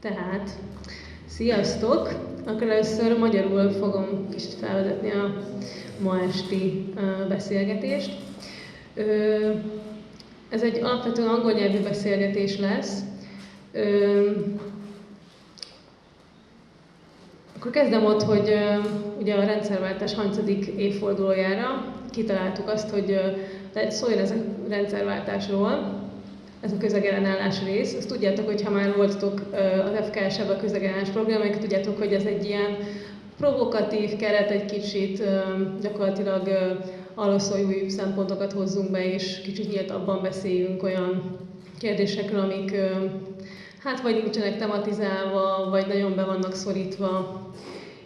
Tehát, sziasztok! Akkor először magyarul fogom kicsit felvezetni a ma esti beszélgetést. Ez egy alapvetően angol nyelvű beszélgetés lesz. Akkor kezdem ott, hogy ugye a rendszerváltás 30. évfordulójára kitaláltuk azt, hogy szóljon ez a rendszerváltásról, ez a közegellenállás rész. Azt tudjátok, hogy ha már voltatok az FKSE-ben a közegellenállás programmal, tudjátok, hogy ez egy ilyen provokatív keret, egy kicsit gyakorlatilag arról szól, hogy új szempontokat hozzunk be, és kicsit nyíltabban beszéljünk olyan kérdésekről, amik hát vagy nincsenek tematizálva, vagy nagyon be vannak szorítva.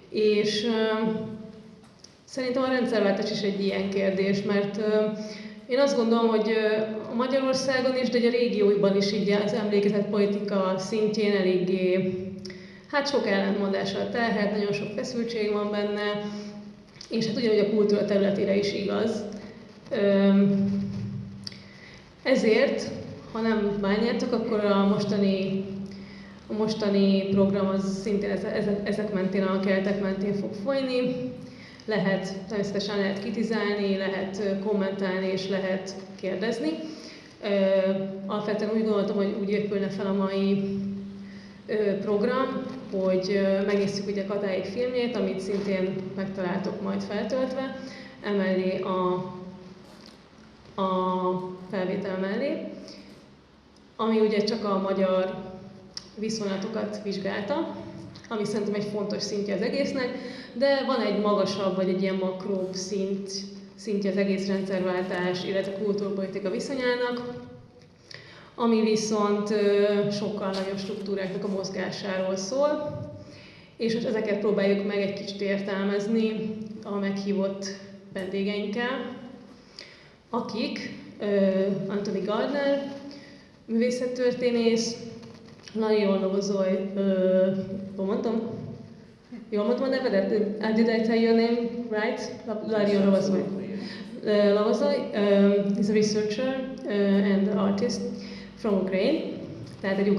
És szerintem a rendszerváltás is egy ilyen kérdés, mert én azt gondolom, hogy a Magyarországon is, de a régióiban is így az emlékezett politika szintjén eléggé sok ellentmondással terhelt, nagyon sok feszültség van benne, és hát ugyanúgy a kultúra területére is igaz. Ezért, ha nem bánjátok, akkor a mostani program az szintén ezek mentén, a keretek mentén fog folyni. Természetesen lehet kritizálni, lehet kommentálni és lehet kérdezni. Alapvetően úgy gondoltam, hogy úgy épülne fel a mai program, hogy megnézzük ugye Katályék filmjét, amit szintén megtaláltok majd feltöltve, emellé a felvétel mellé, ami ugye csak a magyar viszonylatokat vizsgálta, ami szerintem egy fontos szintje az egésznek, de van egy magasabb, vagy egy ilyen makróbb szintje az egész rendszerváltás, illetve kultúrpolitika viszonyának, ami viszont sokkal nagyobb struktúráknak a mozgásáról szól, és most ezeket próbáljuk meg egy kicsit értelmezni a meghívott vendégeinkkel, akik Anthony Gardner, művészettörténész, Larion Lovozoy, jól mondtam a nevedet? Did I tell your name right? Larion Lovozoy. He's a researcher and artist from Ukraine, tehát egy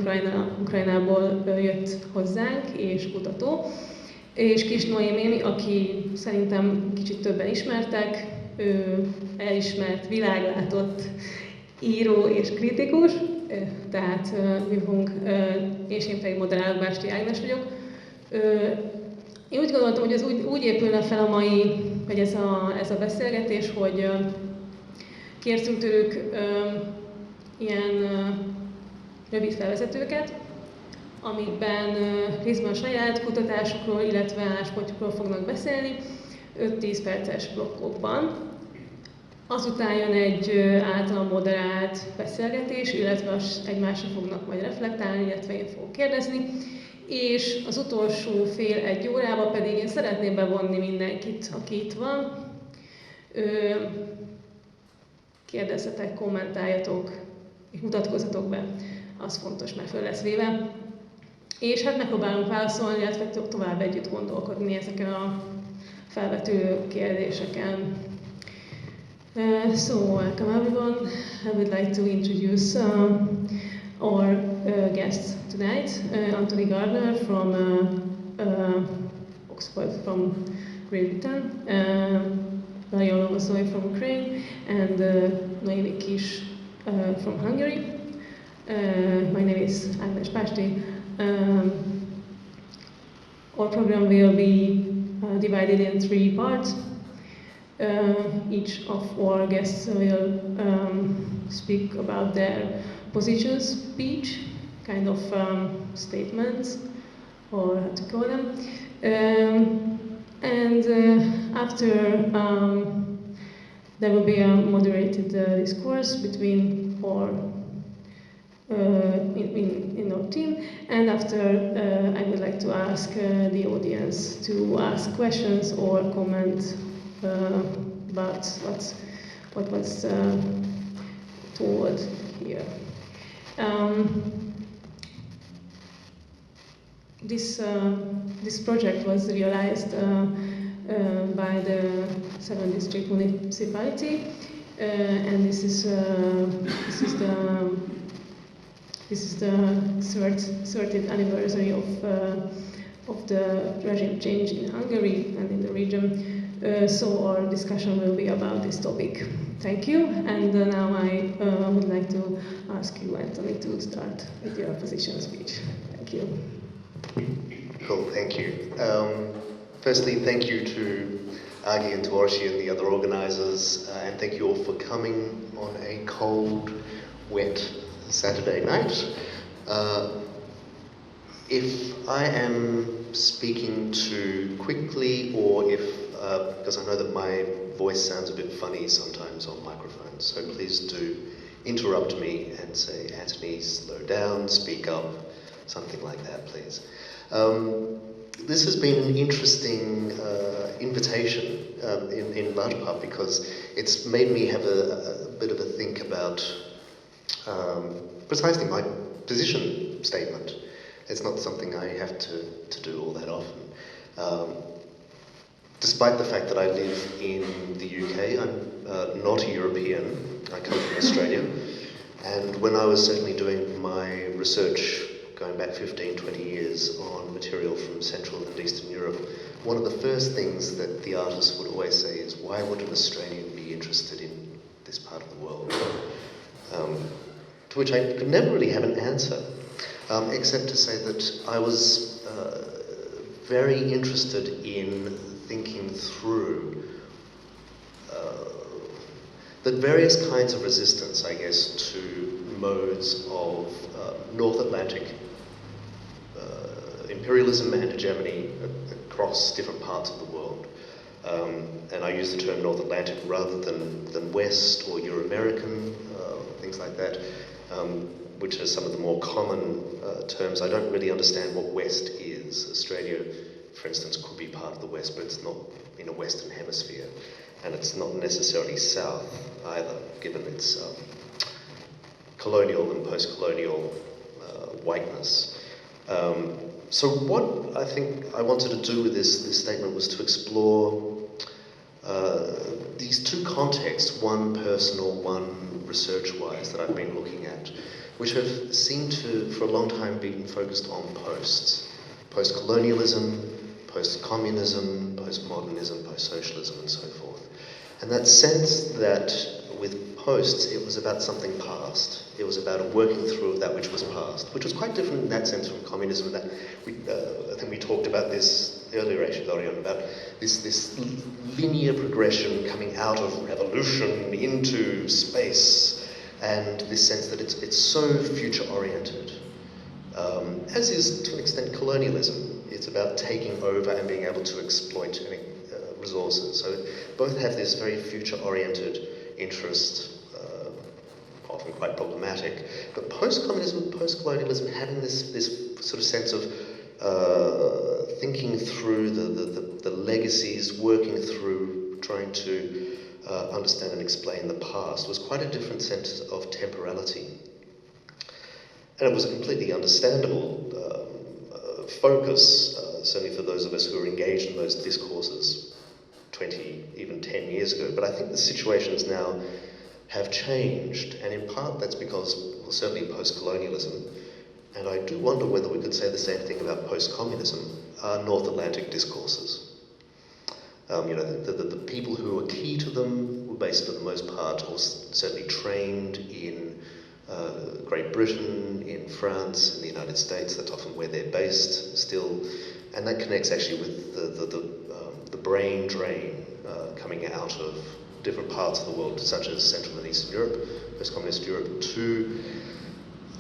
Ukrajnából jött hozzánk, és kutató. És Kis Noémi, aki szerintem kicsit többen ismertek, ő elismert, világlátott író és kritikus, tehát mi fogunk, és én pedig moderálok, Básti Ágnes vagyok. Én úgy gondoltam, hogy ez úgy épülne fel a mai, vagy ez a beszélgetés, hogy kértünk tőlük ilyen rövid felvezetőket, amikben részben a saját kutatásukról, illetve álláspontjukról fognak beszélni, 5-10 perces blokkokban. Azután jön egy általán moderált beszélgetés, illetve egymásra fognak majd reflektálni, illetve én fogok kérdezni. És az utolsó fél-egy órába pedig én szeretném bevonni mindenkit, aki itt van. Kérdezzetek, kommentáljatok, és mutatkozzatok be. Az fontos, mert föl lesz véve. És hát megpróbálunk válaszolni, illetve tovább együtt gondolkodni ezeken a felvető kérdéseken. So, welcome everyone. I would like to introduce our guest tonight, Anthony Gardner from Oxford, from Great Britain, Larion Lovozoy from Ukraine, and Noémi Kis from Hungary. My name is Ágnes Pásti. Our program will be divided in 3 parts. Each of our guests will speak about their position speech, kind of statements, or how to call them. And after there will be a moderated discourse between our in our team, and after I would like to ask the audience to ask questions or comment about what was told here. This project was realized by the 7th District Municipality, and this is the this is the 30th anniversary of the regime change in Hungary and in the region. So our discussion will be about this topic. Thank you, and now I would like to ask you, Anthony, to start with your position speech. Thank you. Cool, thank you. Firstly, thank you to Agi and to Orshi and the other organisers, and thank you all for coming on a cold, wet Saturday night. If I am speaking too quickly, or if, because I know that my voice sounds a bit funny sometimes on microphones, so please do interrupt me and say, Anthony, slow down, speak up, something like that, please. This has been an interesting invitation in large part because it's made me have a bit of a think about precisely my position statement. It's not something I have to do all that often. Despite the fact that I live in the UK, I'm not a European. I come from Australia. And when I was certainly doing my research going back 15, 20 years on material from Central and Eastern Europe, one of the first things that the artists would always say is, why would an Australian be interested in this part of the world? To which I could never really have an answer, except to say that I was very interested in thinking through the various kinds of resistance, I guess, to modes of North Atlantic imperialism and hegemony across different parts of the world. And I use the term North Atlantic rather than West or Euro-American, things like that, which are some of the more common terms. I don't really understand what West is. Australia, for instance, could be part of the West, but it's not in a Western hemisphere. And it's not necessarily South either, given its colonial and post-colonial whiteness. So what I think I wanted to do with this statement was to explore these two contexts, one personal, one research-wise, that I've been looking at, which have seemed to, for a long time, been focused on posts. Post-colonialism, post-communism, post-modernism, post-socialism, and so forth. And that sense that with posts, it was about something past. It was about a working through of that which was past, which was quite different in that sense from communism. That I think we talked about this earlier, actually, Dorian, about this linear progression coming out of revolution into space, and this sense that it's so future-oriented, as is, to an extent, colonialism. It's about taking over and being able to exploit resources. So both have this very future-oriented interest, often quite problematic. But post-communism, post-colonialism, having this sort of sense of thinking through the legacies, working through, trying to understand and explain the past, was quite a different sense of temporality. And it was a completely understandable focus, certainly for those of us who are engaged in those discourses 20, even 10 years ago. But I think the situations now have changed, and in part that's because, well, certainly post-colonialism, and I do wonder whether we could say the same thing about post-communism, are North Atlantic discourses. The people who were key to them were based for the most part, or certainly trained in Great Britain, in France, in the United States. That's often where they're based still, and that connects actually with the brain drain coming out of different parts of the world, such as Central and Eastern Europe, post-communist Europe, to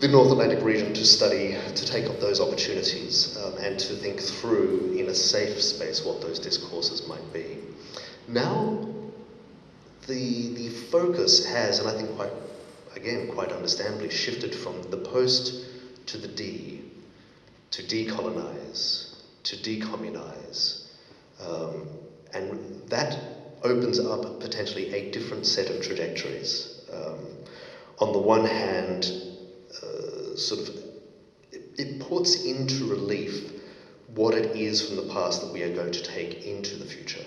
the North Atlantic region to study, to take up those opportunities and to think through in a safe space what those discourses might be. Now, the focus has, and I think quite understandably, shifted from the post to the D, to decolonize, to decommunize. And that opens up potentially a different set of trajectories. On the one hand, it puts into relief what it is from the past that we are going to take into the future.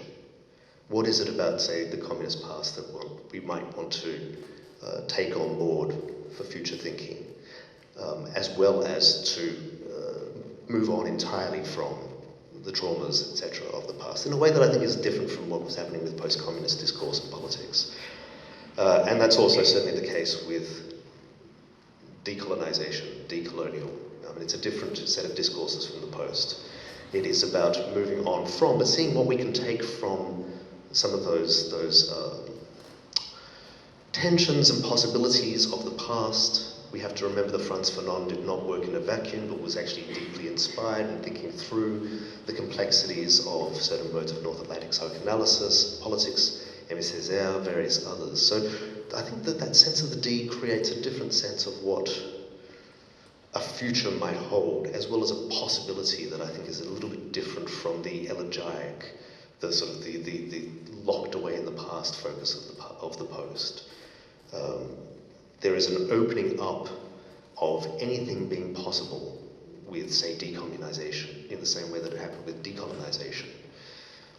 What is it about, say, the communist past that we might want to take on board for future thinking? as well as to move on entirely from the traumas, etc., of the past, in a way that I think is different from what was happening with post-communist discourse and politics. And that's also certainly the case with decolonization, decolonial. I mean, it's a different set of discourses from the post. It is about moving on from, but seeing what we can take from some of those tensions and possibilities of the past. We have to remember that Frantz Fanon did not work in a vacuum, but was actually deeply inspired in thinking through the complexities of certain modes of North Atlantic psychoanalysis, politics, Aimé Césaire, various others. So I think that that sense of the D creates a different sense of what a future might hold, as well as a possibility that I think is a little bit different from the elegiac, the sort of the locked away in the past focus of the post. There is an opening up of anything being possible with, say, decommunization, in the same way that it happened with decolonization.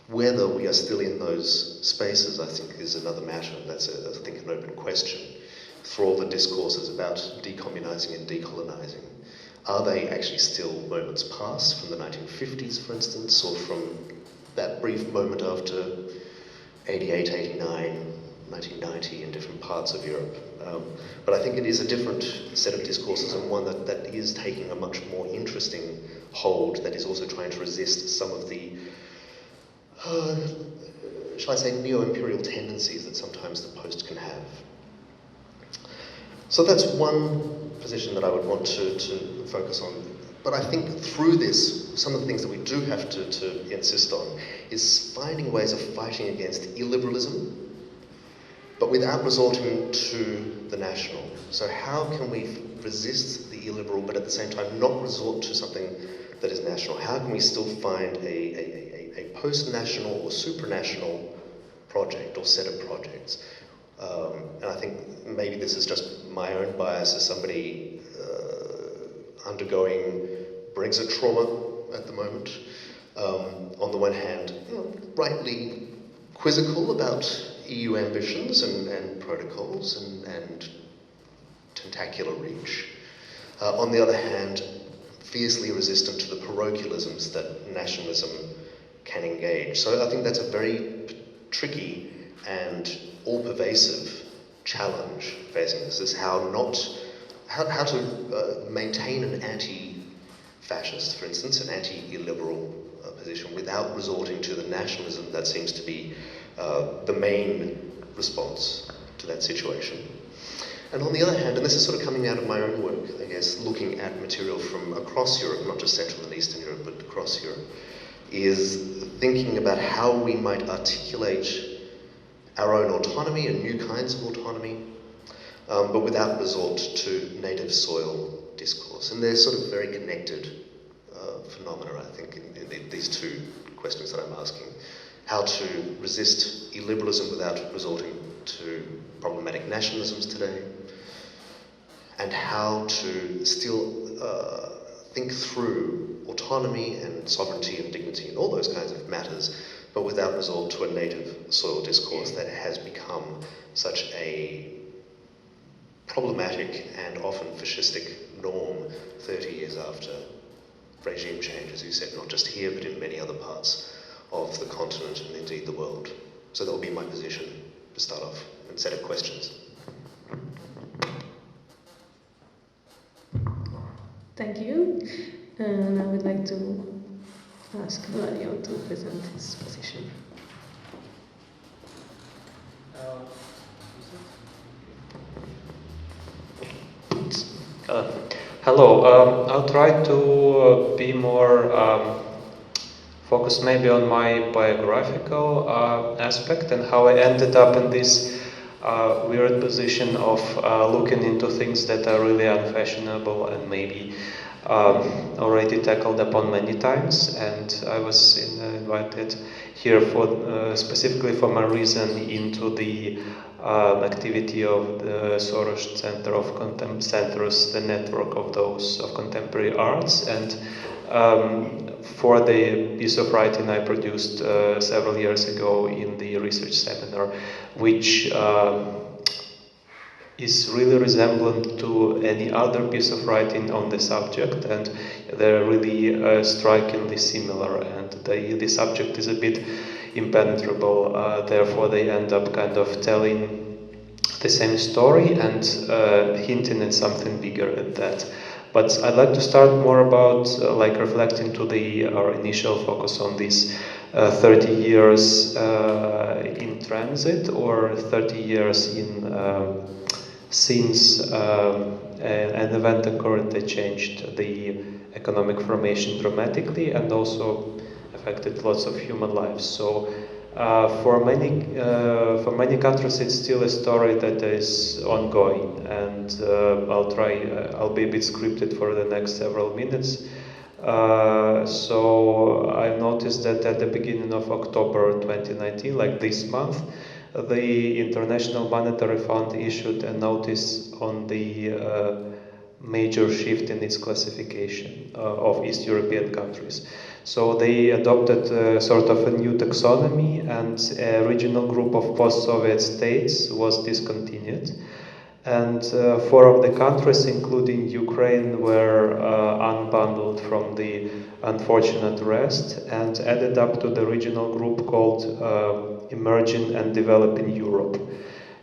Whether we are still in those spaces, I think, is another matter. That's, I think, an open question. For all the discourses about decommunizing and decolonizing, are they actually still moments past from the 1950s, for instance, or from that brief moment after 88, 89, 1990 in different parts of Europe? But I think it is a different set of discourses, and one that is taking a much more interesting hold, that is also trying to resist some of the, shall I say, neo-imperial tendencies that sometimes the post can have. So that's one position that I would want to focus on. But I think through this, some of the things that we do have to insist on is finding ways of fighting against illiberalism, but without resorting to the national. So how can we resist the illiberal, but at the same time not resort to something that is national? How can we still find a post-national or supranational project or set of projects? And I think maybe this is just my own bias as somebody undergoing Brexit trauma at the moment. On the one hand, rightly quizzical about EU ambitions and protocols and tentacular reach. On the other hand, fiercely resistant to the parochialisms that nationalism can engage. So I think that's a very tricky and all-pervasive challenge facing us, is how to maintain an anti-fascist, for instance, an anti-illiberal position without resorting to the nationalism that seems to be the main response to that situation. And on the other hand, and this is sort of coming out of my own work, I guess, looking at material from across Europe, not just Central and Eastern Europe, but across Europe, is thinking about how we might articulate our own autonomy and new kinds of autonomy, but without resort to native soil discourse. And they're sort of very connected phenomena, I think, in these two questions that I'm asking. How to resist illiberalism without resorting to problematic nationalisms today, and how to still think through autonomy and sovereignty and dignity and all those kinds of matters, but without resort to a native soil discourse that has become such a problematic and often fascistic norm 30 years after regime change, as you said, not just here, but in many other parts of the continent and indeed the world. So that will be my position to start off, and set of questions. Thank you. And I would like to ask Vladimir to present his position. Hello. I'll try to be more focused maybe on my biographical aspect and how I ended up in this weird position of looking into things that are really unfashionable and maybe already tackled upon many times. And I was invited here for specifically for my reason into the activity of the Soros Center of Centers, the network of those of contemporary arts. And for the piece of writing I produced several years ago in the research seminar, which is really resemblant to any other piece of writing on the subject, and they're really strikingly similar, and the subject is a bit impenetrable, therefore they end up kind of telling the same story and hinting at something bigger at that. But I'd like to start more about like reflecting to our initial focus on this 30 years in transit, or 30 years in since an event occurred that changed the economic formation dramatically and also affected lots of human lives. So for many countries it's still a story that is ongoing, and I'll be a bit scripted for the next several minutes. So I noticed that at the beginning of October 2019, like this month, the International Monetary Fund issued a notice on the major shift in its classification of East European countries. So they adopted sort of a new taxonomy, and a regional group of post-Soviet states was discontinued. And 4 of the countries, including Ukraine, were unbundled from the unfortunate rest and added up to the regional group called Emerging and Developing Europe.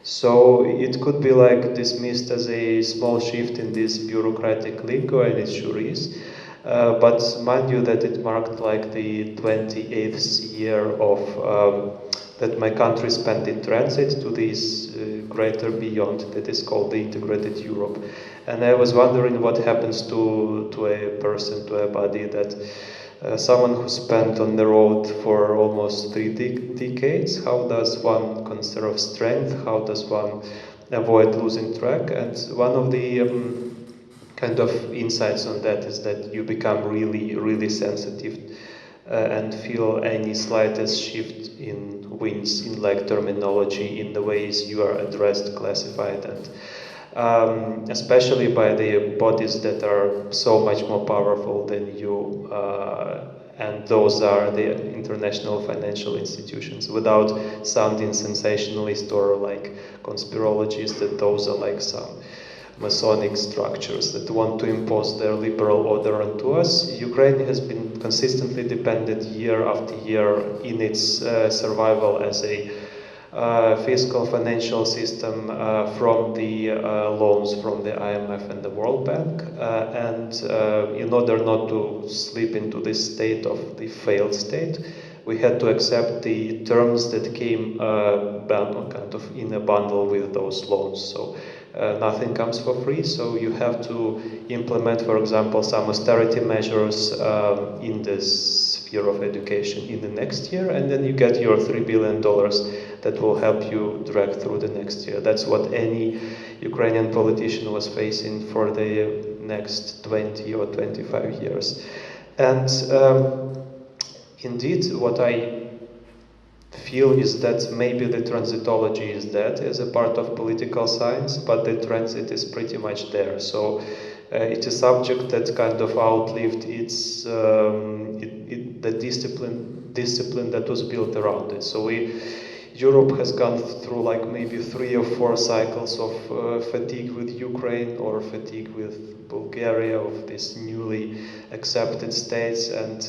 So it could be like dismissed as a small shift in this bureaucratic lingo, and it sure is. But mind you that it marked like the 28th year of that my country spent in transit to this greater beyond that is called the integrated Europe. And I was wondering what happens to a person, to a body that someone who spent on the road for almost 3 decades, how does one conserve strength? How does one avoid losing track? And one of the kind of insights on that is that you become really, really sensitive and feel any slightest shift in winds, in like terminology, in the ways you are addressed, classified, and especially by the bodies that are so much more powerful than you, and those are the international financial institutions. Without sounding sensationalist or like conspirologist, that those are like some Masonic structures that want to impose their liberal order onto us. Ukraine has been consistently dependent year after year in its survival as a fiscal financial system from the loans from the IMF and the World Bank, and in order not to slip into this state of the failed state, we had to accept the terms that came kind of in a bundle with those loans. So nothing comes for free, so you have to implement, for example, some austerity measures in the sphere of education in the next year, and then you get your $3 billion that will help you drag through the next year. That's what any Ukrainian politician was facing for the next 20 or 25 years. And indeed, what I feel is that maybe the transitology is dead as a part of political science, but the transit is pretty much there. So it's a subject that kind of outlived its the discipline that was built around it. So Europe has gone through like maybe 3 or 4 cycles of fatigue with Ukraine or fatigue with Bulgaria, of these newly accepted states, and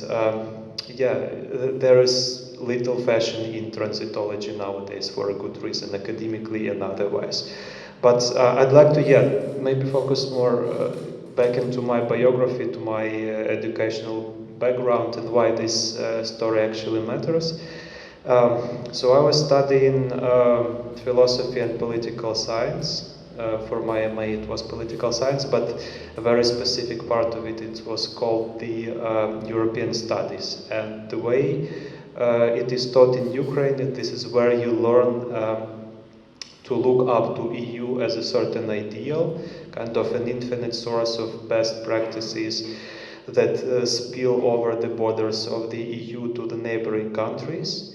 there is little fashion in transitology nowadays for a good reason, academically and otherwise. But I'd like to maybe focus more back into my biography, to my educational background and why this story actually matters. So I was studying philosophy and political science. For my MA it was political science, but a very specific part of it was called the European studies. And the way it is taught in Ukraine, and this is where you learn to look up to EU as a certain ideal, kind of an infinite source of best practices that spill over the borders of the EU to the neighboring countries.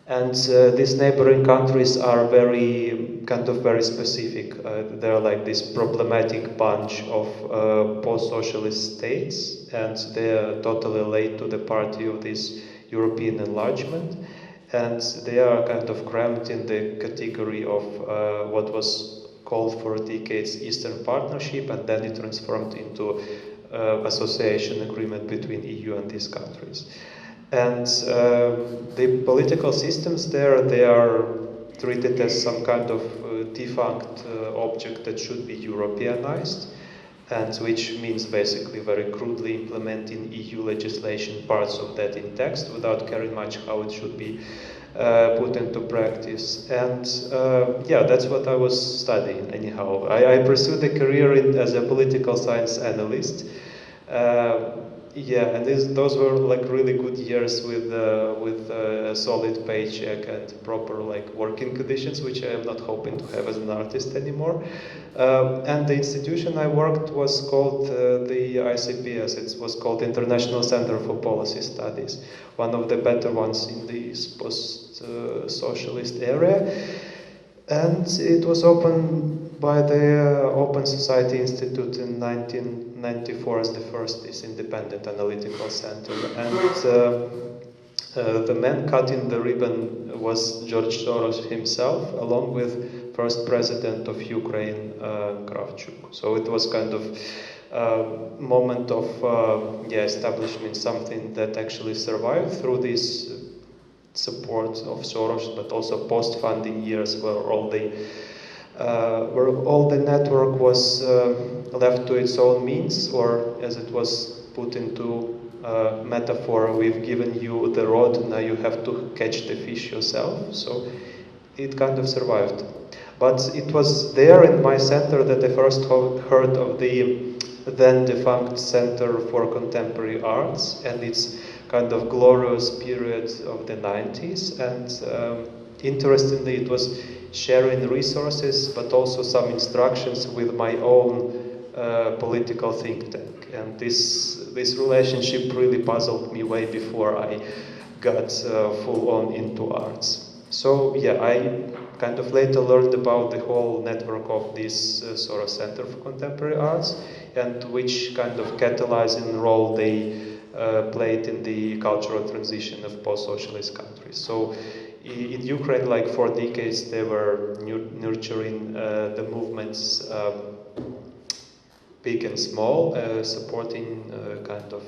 And these neighboring countries are very specific. They're like this problematic bunch of post-socialist states, and they're totally late to the party of this European enlargement. And they are kind of crammed in the category of what was called for decades Eastern Partnership, and then it transformed into association agreement between EU and these countries. And the political systems there, they are treated as some kind of defunct object that should be Europeanized, and which means basically very crudely implementing EU legislation, parts of that in text, without caring much how it should be put into practice. And yeah, that's what I was studying anyhow. I pursued a career as a political science analyst. Yeah, and those were like really good years with a solid paycheck and proper like working conditions, which I am not hoping to have as an artist anymore. And the institution I worked was called the ICPS. It was called International Center for Policy Studies, one of the better ones in the post-socialist area. And it was opened by the Open Society Institute in 1994 as the first is independent analytical center. And the man cutting the ribbon was George Soros himself, along with first president of Ukraine, Kravchuk. So it was kind of a moment of establishing something that actually survived through this support of Soros, but also post-funding years where all the network was left to its own means, or as it was put into metaphor, we've given you the rod, now you have to catch the fish yourself. So it kind of survived. But it was there in my center that I first heard of the then defunct Center for Contemporary Arts and its kind of glorious period of the 90s. And interestingly, it was sharing resources, but also some instructions with my own political think tank. And this relationship really puzzled me way before I got full on into arts. So yeah, I kind of later learned about the whole network of this Soros Center for Contemporary Arts and which kind of catalyzing role they played in the cultural transition of post-socialist countries. So in Ukraine, like for decades, they were nurturing the movements big and small, supporting kind of,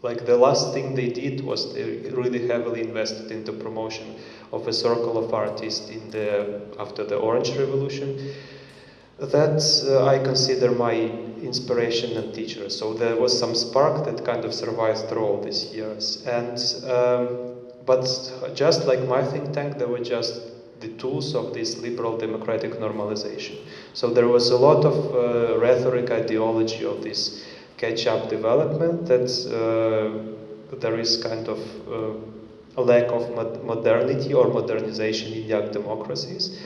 like the last thing they did was they really heavily invested into promotion of a circle of artists after the Orange Revolution. That I consider my inspiration and teacher. So there was some spark that kind of survived through all these years. And but just like my think tank, there were just the tools of this liberal democratic normalization. So there was a lot of rhetoric, ideology of this catch-up development that there is kind of a lack of modernity or modernization in young democracies.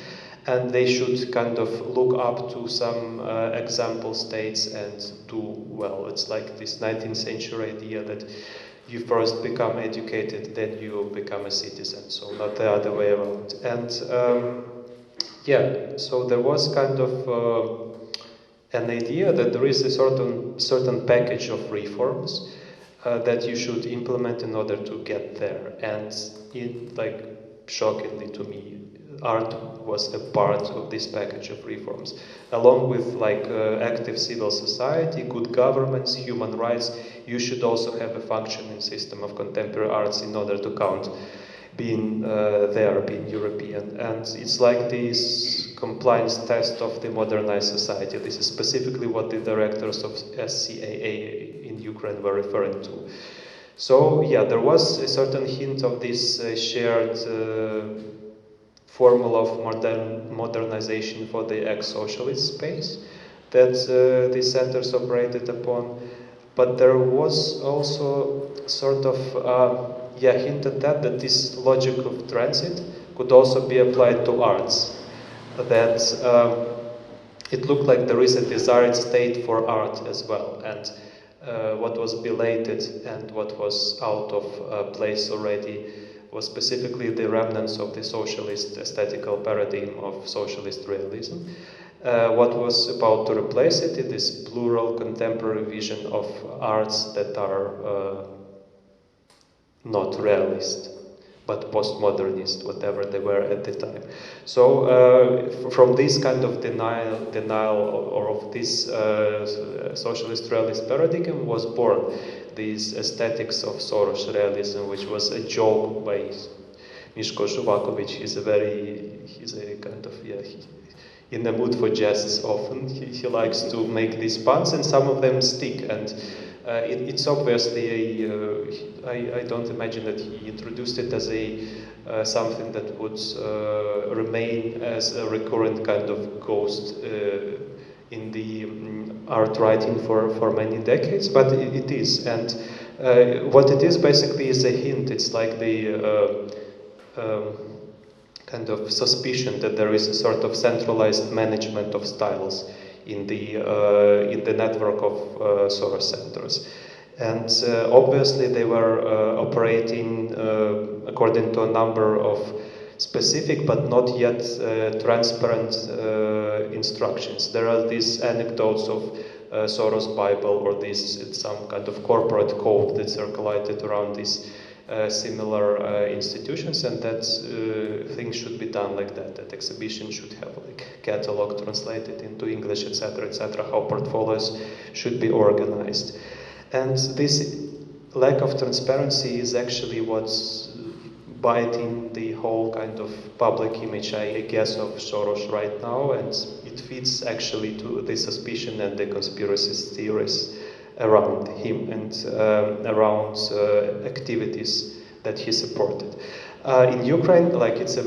And they should kind of look up to some example states and do well. It's like this 19th century idea that you first become educated, then you become a citizen, so not the other way around. And yeah, so there was kind of an idea that there is a certain package of reforms that you should implement in order to get there. And it, like, shockingly to me, art was a part of this package of reforms, along with like active civil society, good governments, human rights. You should also have a functioning system of contemporary arts in order to count being being European. And it's like this compliance test of the modernized society. This is specifically what the directors of SCAA in Ukraine were referring to. So yeah, there was a certain hint of this shared formula of modernization for the ex-socialist space that these centers operated upon. But there was also sort of hint at that this logic of transit could also be applied to arts. That it looked like there is a desired state for art as well, and what was belated and what was out of place already was specifically the remnants of the socialist aesthetical paradigm of socialist realism. What was about to replace it is this plural contemporary vision of arts that are not realist. but postmodernist, whatever they were at the time. So from this kind of denial or of this socialist realist paradigm was born these aesthetics of Soros realism, which was a joke by Miško Žuvaković. He's a kind of, in the mood for jests often. He likes to make these puns, and some of them stick. And it's obviously, I don't imagine that he introduced it as something that would remain as a recurrent kind of ghost in the art writing for many decades, but it is. And what it is basically is a hint. It's like the kind of suspicion that there is a sort of centralized management of styles in the network of Soros centers. And obviously they were operating according to a number of specific but not yet transparent instructions. There are these anecdotes of Soros Bible or some kind of corporate code that circulated around these similar institutions, and that things should be done like that. That exhibition should have like catalog translated into English, etc., how portfolios should be organized. And this lack of transparency is actually what's biting the whole kind of public image, I guess, of Soros right now, and it feeds actually to the suspicion and the conspiracy theories around him and around activities that he supported. In Ukraine, like it's a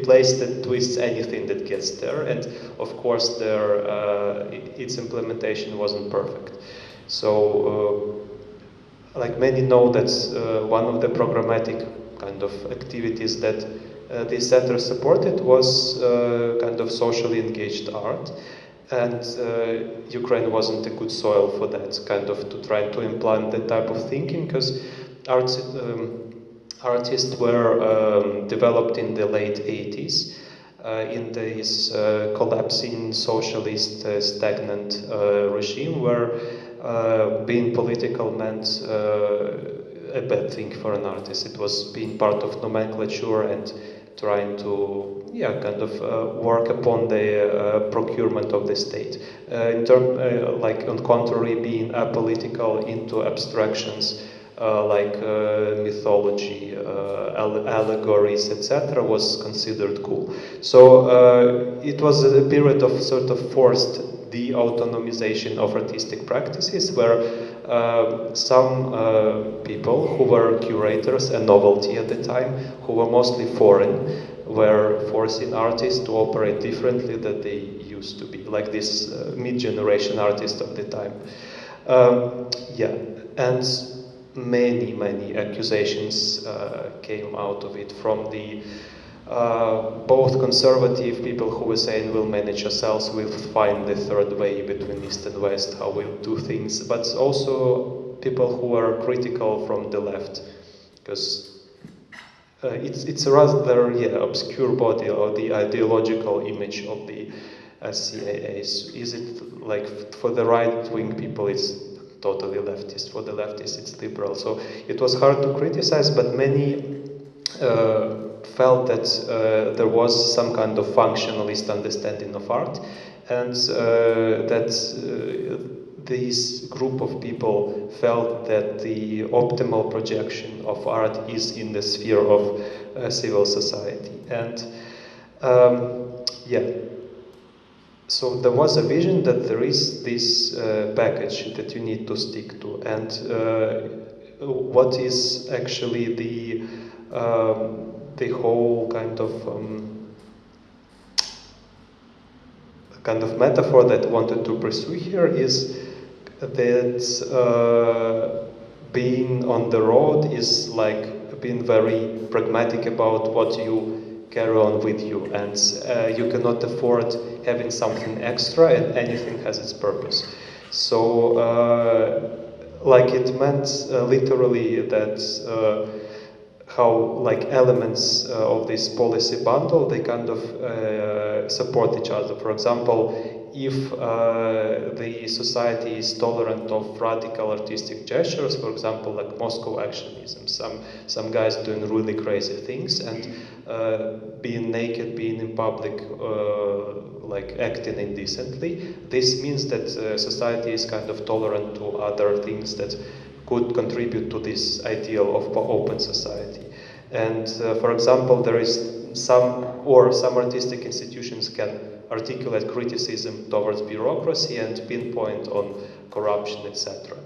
place that twists anything that gets there, and of course its implementation wasn't perfect. So like many know that one of the programmatic kind of activities that this center supported was kind of socially engaged art. And Ukraine wasn't a good soil for that, kind of to try to implant that type of thinking, because artists were developed in the late 80s in this collapsing socialist stagnant regime where being political meant a bad thing for an artist. It was being part of nomenclature and trying to kind of work upon the procurement of the state. Like on contrary, being apolitical into abstractions like mythology, allegories, etc., was considered cool. So it was a period of sort of forced de-autonomization of artistic practices, where some people who were curators, a novelty at the time, who were mostly foreign, were forcing artists to operate differently than they used to be, like this mid-generation artists of the time. And many accusations came out of it from the both conservative people who were saying we'll manage ourselves, we'll find the third way between East and West, how we'll do things, but also people who are critical from the left, because it's a rather obscure body, or the ideological image of the CAA. Is it like for the right-wing people it's totally leftist, for the leftists it's liberal, so it was hard to criticize, but many felt that there was some kind of functionalist understanding of art, and that this group of people felt that the optimal projection of art is in the sphere of civil society. And so there was a vision that there is this package that you need to stick to, and what is actually the whole kind of metaphor that I wanted to pursue here is that being on the road is like being very pragmatic about what you carry on with you, and you cannot afford having something extra, and anything has its purpose. So like it meant literally that how like elements of this policy bundle, they kind of support each other. For example, if the society is tolerant of radical artistic gestures, for example, like Moscow actionism, some guys doing really crazy things and being naked, being in public, like acting indecently, this means that society is kind of tolerant to other things that could contribute to this ideal of open society. And for example, there is some artistic institutions can articulate criticism towards bureaucracy and pinpoint on corruption, etc.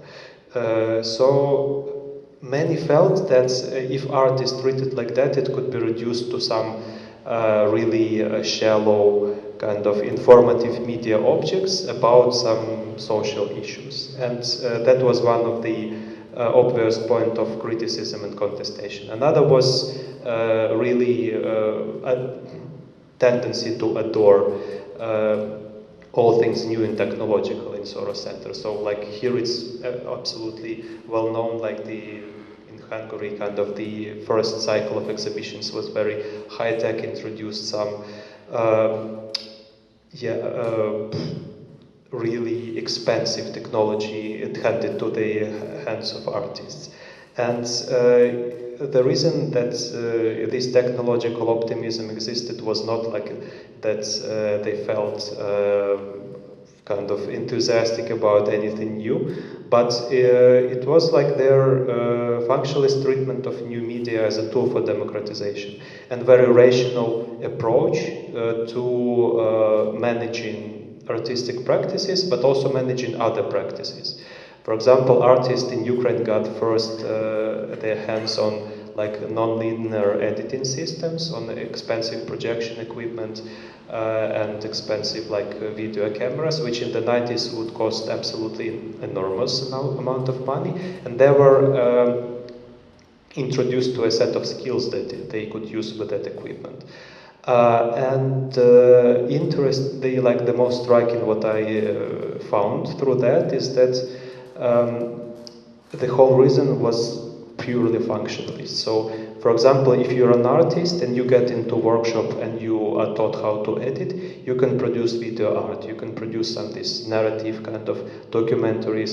So many felt that if art is treated like that, it could be reduced to some really shallow kind of informative media objects about some social issues. And that was one of the obvious point of criticism and contestation. Another was really a tendency to adore all things new and technological in Soros Center. So like here it's absolutely well known, like in Hungary kind of the first cycle of exhibitions was very high-tech, introduced some really expensive technology it handed to the hands of artists. And the reason that this technological optimism existed was not like that they felt kind of enthusiastic about anything new, but it was like their functionalist treatment of new media as a tool for democratization and very rational approach to managing artistic practices, but also managing other practices. For example, artists in Ukraine got first their hands on like non-linear editing systems, on expensive projection equipment and expensive like video cameras, which in the 90s would cost absolutely enormous amount of money, and they were introduced to a set of skills that they could use with that equipment. The most striking what I found through that is that the whole reason was purely functionalist. So, for example, if you're an artist and you get into a workshop and you are taught how to edit, you can produce video art, you can produce some this narrative kind of documentary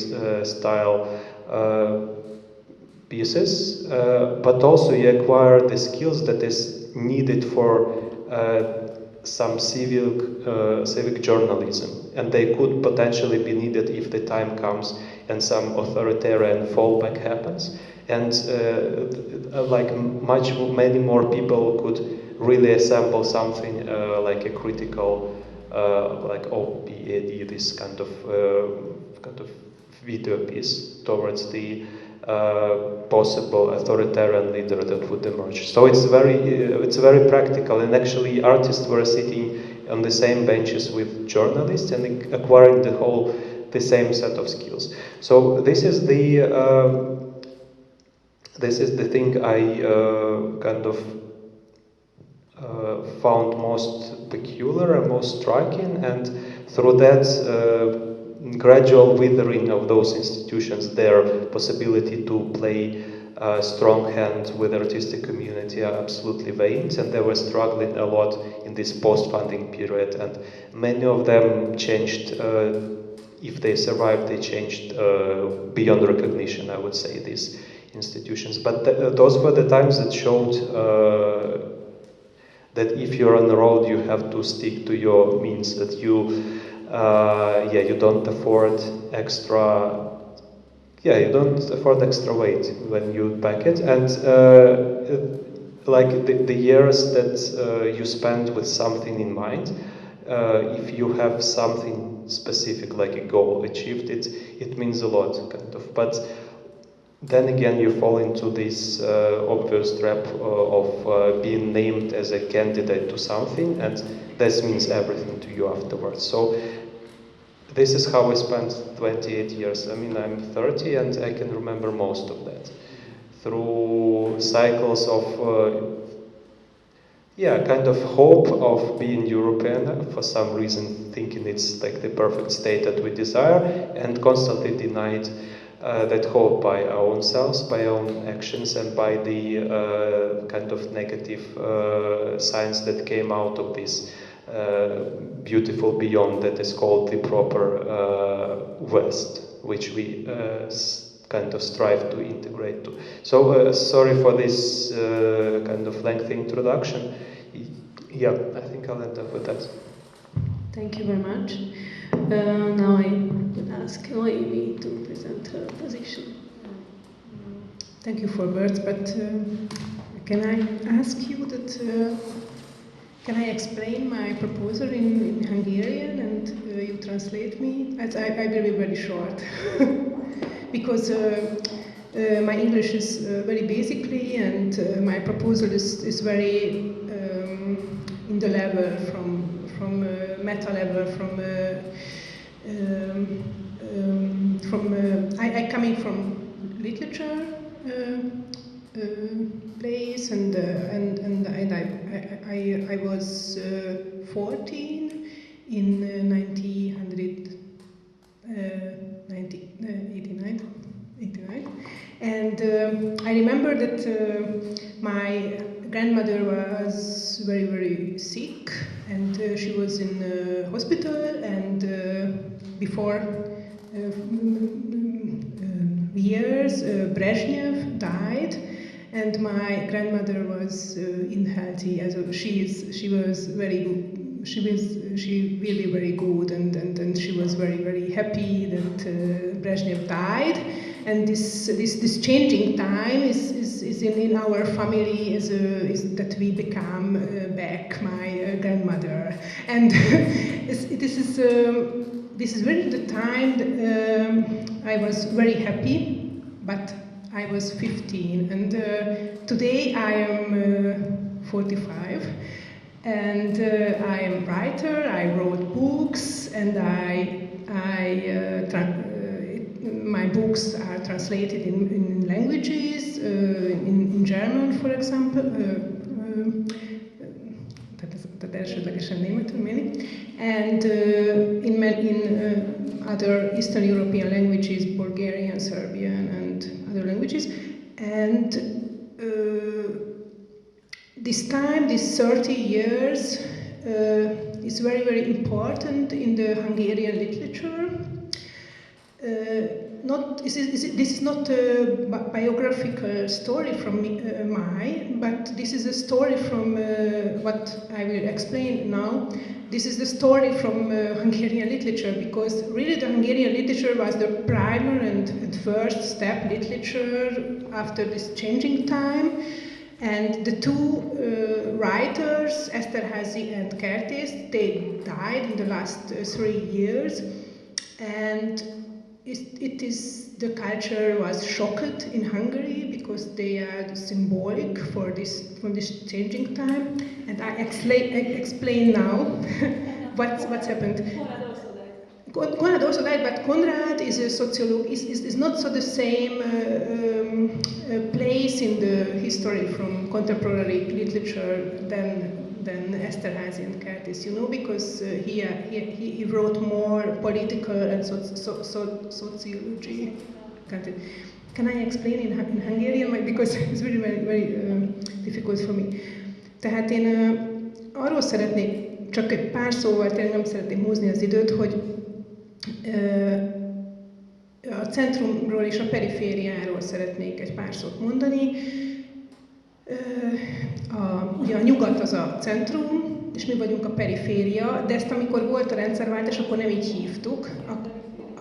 style pieces, but also you acquire the skills that is needed for some civic journalism, and they could potentially be needed if the time comes and some authoritarian fallback happens, and many more people could really assemble something like a critical, like OPAD, this kind of video piece towards the possible authoritarian leader that would emerge. So it's very practical, and actually artists were sitting on the same benches with journalists and acquiring the same set of skills. So this is the thing I kind of found most peculiar and most striking, and through that gradual withering of those institutions, their possibility to play a strong hand with the artistic community are absolutely waned, and they were struggling a lot in this post-funding period, and many of them changed, if they survived, they changed beyond recognition, I would say, these institutions. But those were the times that showed that if you're on the road, you have to stick to your means, that you don't afford extra. You don't afford extra weight when you pack it, and like the years that you spend with something in mind, if you have something specific like a goal achieved, it means a lot, kind of. But then again, you fall into this obvious trap of being named as a candidate to something, and that means everything to you afterwards. So this is how I spent 28 years. I mean, I'm 30 and I can remember most of that. Through cycles of, kind of hope of being European, for some reason thinking it's like the perfect state that we desire, and constantly denied that hope by our own selves, by our own actions, and by the kind of negative signs that came out of this beautiful beyond that is called the proper West, which we kind of strive to integrate to. So sorry for this kind of lengthy introduction. Yeah, I think I'll end up with that. Thank you very much. Now I will ask Noemi to present her position. Thank you for words, but can I ask you that, can I explain my proposal in Hungarian and you translate me? I will be very short, because my English is very basically, and my proposal is very in the level from meta level, I coming from literature place, and I was 14 in 1989, and I remember that my grandmother was very, very sick, and she was in the hospital, and before years, Brezhnev died, and my grandmother was unhealthy. She was very good. She really very good, and she was very, very happy that Brezhnev died. And this changing time is in our family is that we become back my grandmother, and this is really the time that, I was very happy, but I was 15, and today I am 45, and I am writer. I wrote books, and my books are translated in languages, in German, for example, tehát elsődlegesen németül, mainly, and in other Eastern European languages, Bulgarian, Serbian, and other languages, and this time, these 30 years, is very, very important in the Hungarian literature. This is not a biographical story from mine, but this is a story from what I will explain now. This is the story from Hungarian literature, because really the Hungarian literature was the primer and first step literature after this changing time. And the two writers, Esterházy and Kertész, they died in the last 3 years, and the culture was shocked in Hungary because they are symbolic for this changing time, and I explain now what's happened. Konrad also died, but Konrad is a sociologist, is not so the same place in the history from contemporary literature than Esterházy and Kertész, because he wrote more political and sociology. Can I explain in Hungarian? Because it's really very, very difficult for me. Tehát én arról szeretnék csak egy pár szóval, tényleg nem szeretném húzni az időt, hogy a centrumról és a perifériáról szeretnék egy pár szót mondani. Ugye a nyugat az a centrum, és mi vagyunk a periféria, de ezt amikor volt a rendszerváltás, akkor nem így hívtuk.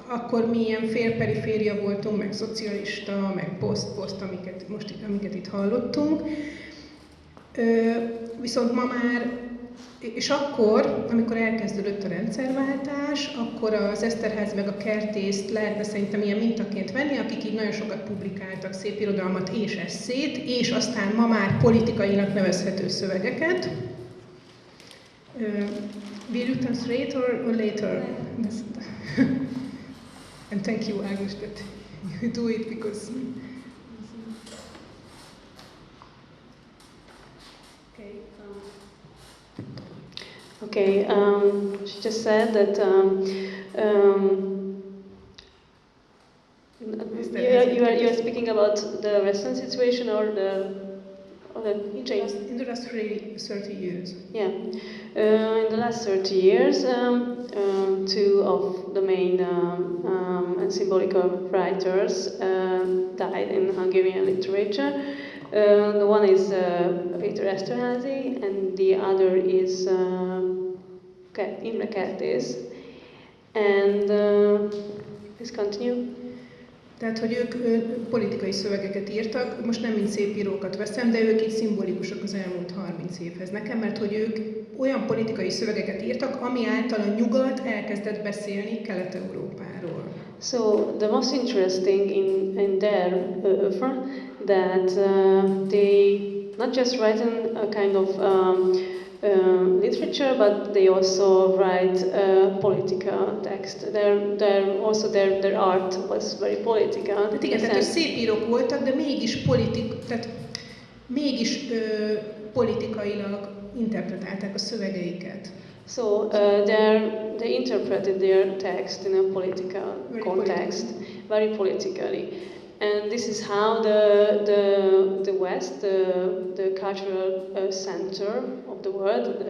Akkor mi ilyen félperiféria voltunk, meg szocialista, meg poszt, amiket itt hallottunk. Viszont ma már, és akkor, amikor elkezdődött a rendszerváltás, akkor az Esterházy meg a Kertészt lehetne szerintem ilyen mintaként venni, akik így nagyon sokat publikáltak szép irodalmat és esszét, és aztán ma már politikainak nevezhető szövegeket. Will you translate or later? And thank you, Ágnes, that you do it, because... Okay, she just said that you are speaking about the Western situation or In the last 30 years. Yeah. In the last 30 years, two of the main and symbolical writers died in Hungarian literature. The one is Péter Eszterházy, and the other is Imre Kertész. And please continue. Tehát, hogy ők politikai szövegeket írtak, most nem mint szépírókat veszem, de ők így szimbolikusak az elmúlt 30 évhez nekem, mert hogy ők olyan politikai szövegeket írtak, ami által a nyugat elkezdett beszélni Kelet-Európáról. So the most interesting in their oeuvre that they not just write in a kind of literature, but they also write political text. Their art was very political. Tehát igen, tehát szép írók voltak, de mégis politikailag interpretálták a szövegeiket. So they interpreted their text in a political context, very politically. And this is how the West, the cultural center of the world,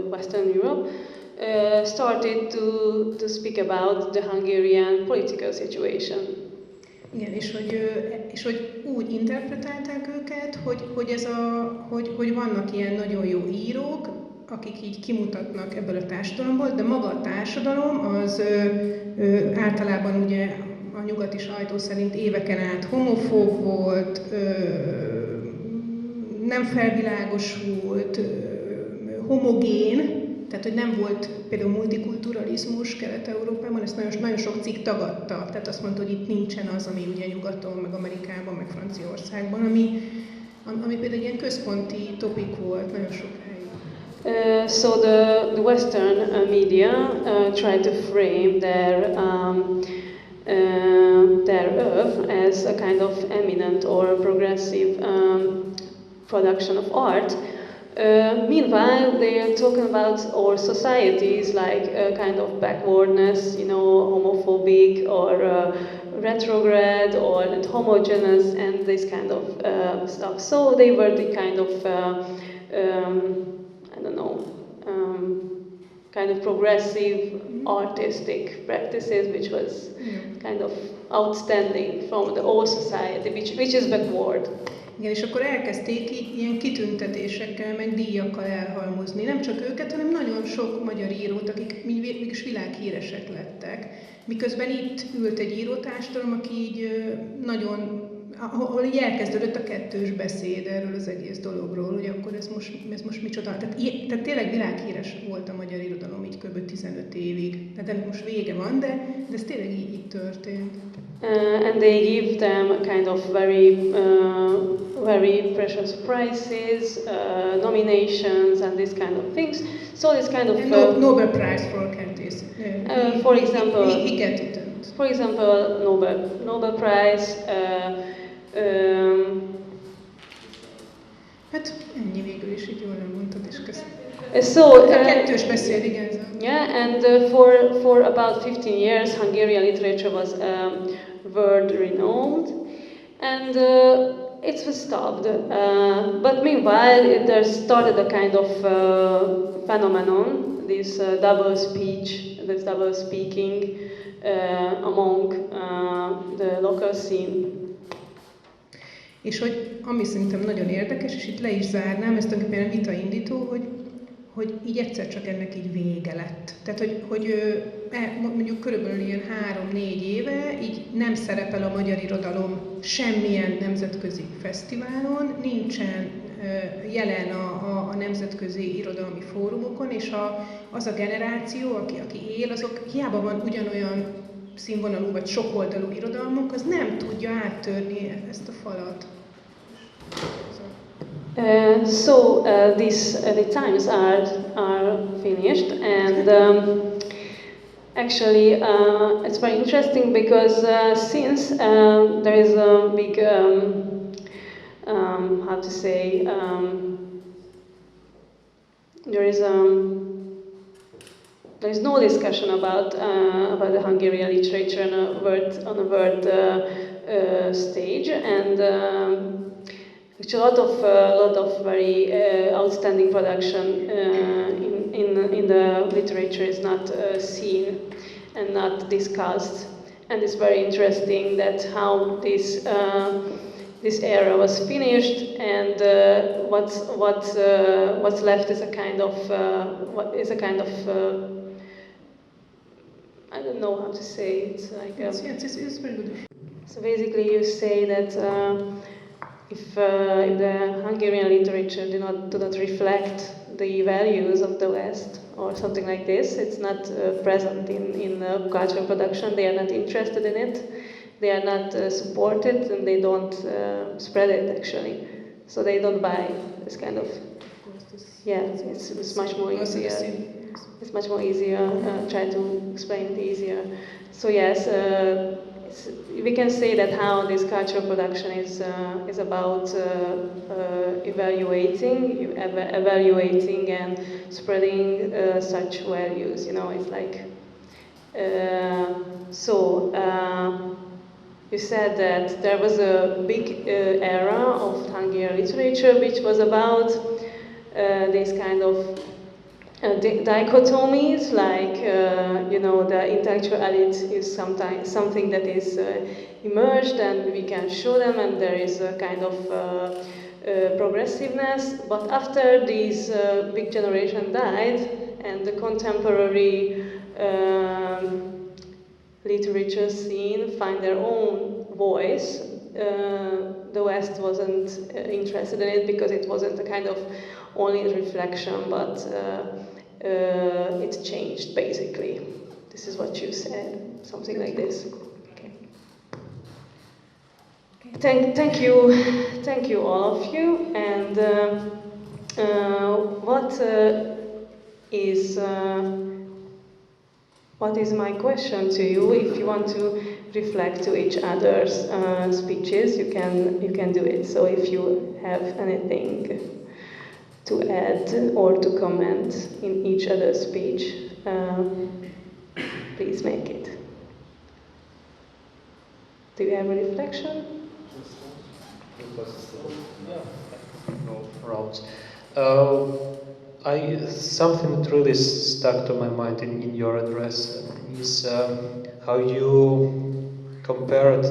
Western Europe, started to speak about the Hungarian political situation. Igen, és hogy úgy interpretálták őket, hogy vannak ilyen nagyon jó írók, akik így kimutatnak ebből a társadalomból, de maga a társadalom az általában ugye a nyugati sajtó szerint éveken át homofób volt, nem felvilágosult, homogén, tehát hogy nem volt például multikulturalizmus Kelet-Európában, ezt nagyon sok cikk tagadta. Tehát azt mondta, hogy itt nincsen az, ami ugye nyugaton, meg Amerikában, meg Franciaországban, ami például ilyen központi topik volt nagyon sokáig. So the Western media tried to frame their oeuvre as a kind of eminent or progressive production of art. Meanwhile, they are talking about our societies like a kind of backwardness, homophobic or retrograde or homogeneous and this kind of stuff. So they were the kind of, kind of progressive artistic practices, which was kind of outstanding from the old society, which is backward. Igen, és akkor elkezdték így ilyen kitüntetésekkel, meg díjakkal elhalmozni. Nem csak őket, hanem nagyon sok magyar írót, akik mégis világhíresek lettek. Miközben itt ült egy írótársadalom, aki így nagyon, ahol így elkezdődött a kettős beszéd erről az egész dologról, hogy akkor ez most micsoda. Tehát tényleg világhíres volt a magyar irodalom így kb. 15 évig. Tehát ennek most vége van, de ez tényleg így történt. And they give them a kind of very precious prizes, nominations, and this kind of things. So this kind of Nobel Prize for Kertész. For example, he get it. For example, Nobel Prize. Hát ennyi végül is, így jól nem mondtad, és köszönöm. So, kettős beszéd, igen. Yeah, and for about 15 years, Hungarian literature was world renowned, and it was stopped. But meanwhile, there started a kind of phenomenon, this double speech, this double speaking among the local scene. És hogy ami szerintem nagyon érdekes, és itt le is zárnám, ezt tulajdonképpen vitaindító, hogy így egyszer csak ennek így vége lett. Tehát, hogy mondjuk körülbelül ilyen 3-4 éve így nem szerepel a magyar irodalom semmilyen nemzetközi fesztiválon, nincsen jelen a nemzetközi irodalmi fórumokon, és az a generáció, aki él, azok hiába van ugyanolyan színvonalú vagy sokoldalú irodalmunk, az nem tudja áttörni ezt a falat. The times are finished, and actually it's very interesting because since there is a big how to say there is no discussion about the Hungarian literature on a world stage, and which a lot of very outstanding production in the literature is not seen and not discussed. And it's very interesting that how this era was finished, and what's left is a kind of I don't know how to say. It's like it's very good. so basically, you say that if the Hungarian literature do not reflect the values of the West or something like this, it's not present in cultural production. They are not interested in it. They are not supported, and they don't spread it actually. So they don't buy this kind of. Yeah, it's much more easier. It's much more easier. Try to explain it easier. So yes, we can say that how this cultural production is about evaluating and spreading such values. You know, it's like you said that there was a big era of Hungarian literature which was about these kind of dichotomies, like the intellectual elite is sometimes something that is emerged and we can show them, and there is a kind of progressiveness. But after this big generation died and the contemporary literature scene find their own voice, the West wasn't interested in it because it wasn't a kind of only reflection, but it changed basically. This is what you said, something like this. Okay. Thank you all of you. And what is my question to you? If you want to reflect to each other's speeches, you can do it. So if you have anything to add or to comment in each other's speech, please make it. Do you have a reflection? No rounds. Something that really stuck to my mind in your address is how you compared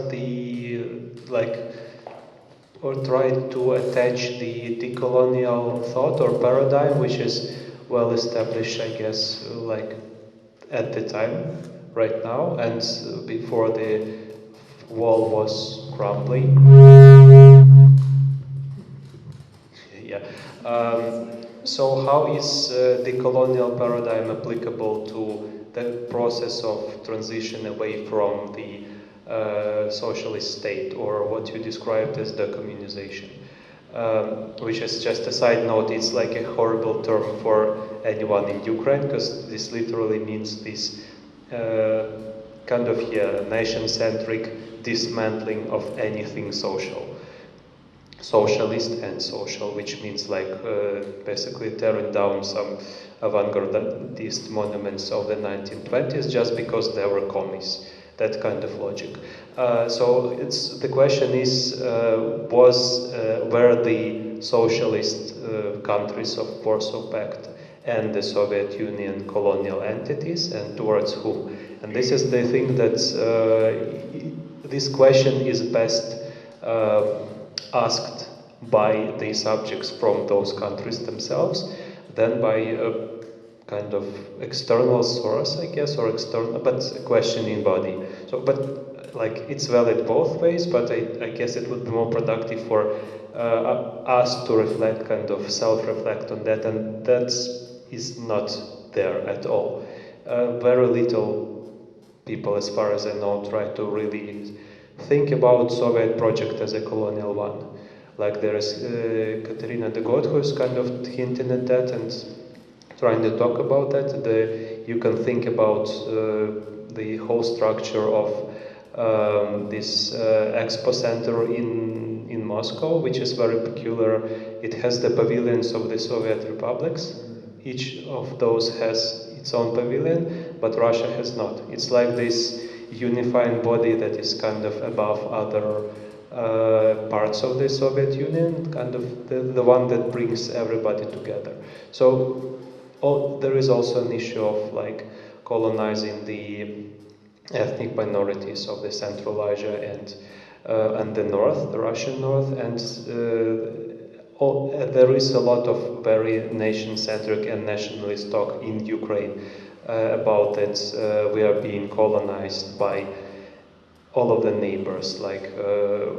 or tried to attach the decolonial thought or paradigm, which is well established, I guess, like at the time, right now, and before the wall was crumbling. Yeah. So how is the colonial paradigm applicable to the process of transition away from the socialist state, or what you described as decommunization? Which is just a side note, it's like a horrible term for anyone in Ukraine, because this literally means this kind of nation-centric dismantling of anything socialist and social, which means basically tearing down some avant-gardist monuments of the 1920s just because they were commies. That kind of logic. So the question is, were the socialist countries of Warsaw Pact and the Soviet Union colonial entities, and towards whom? And this is the thing that this question is best asked by the subjects from those countries themselves, than by a kind of external source, I guess, or external, but questioning body. So, but it's valid both ways, but I guess it would be more productive for us to reflect, kind of self-reflect on that, and that is not there at all. Very little people, as far as I know, try to really think about Soviet project as a colonial one. Like there is Katerina de Gaulle, who is kind of hinting at that and trying to talk about that. You can think about the whole structure of this expo center in Moscow, which is very peculiar. It has the pavilions of the Soviet republics. Each of those has its own pavilion, but Russia has not. It's like this unifying body that is kind of above other parts of the Soviet Union, kind of the one that brings everybody together. So there is also an issue of like colonizing the ethnic minorities of the Central Asia and the north, the Russian north, and there is a lot of very nation-centric and nationalist talk in Ukraine about that we are being colonized by all of the neighbors, like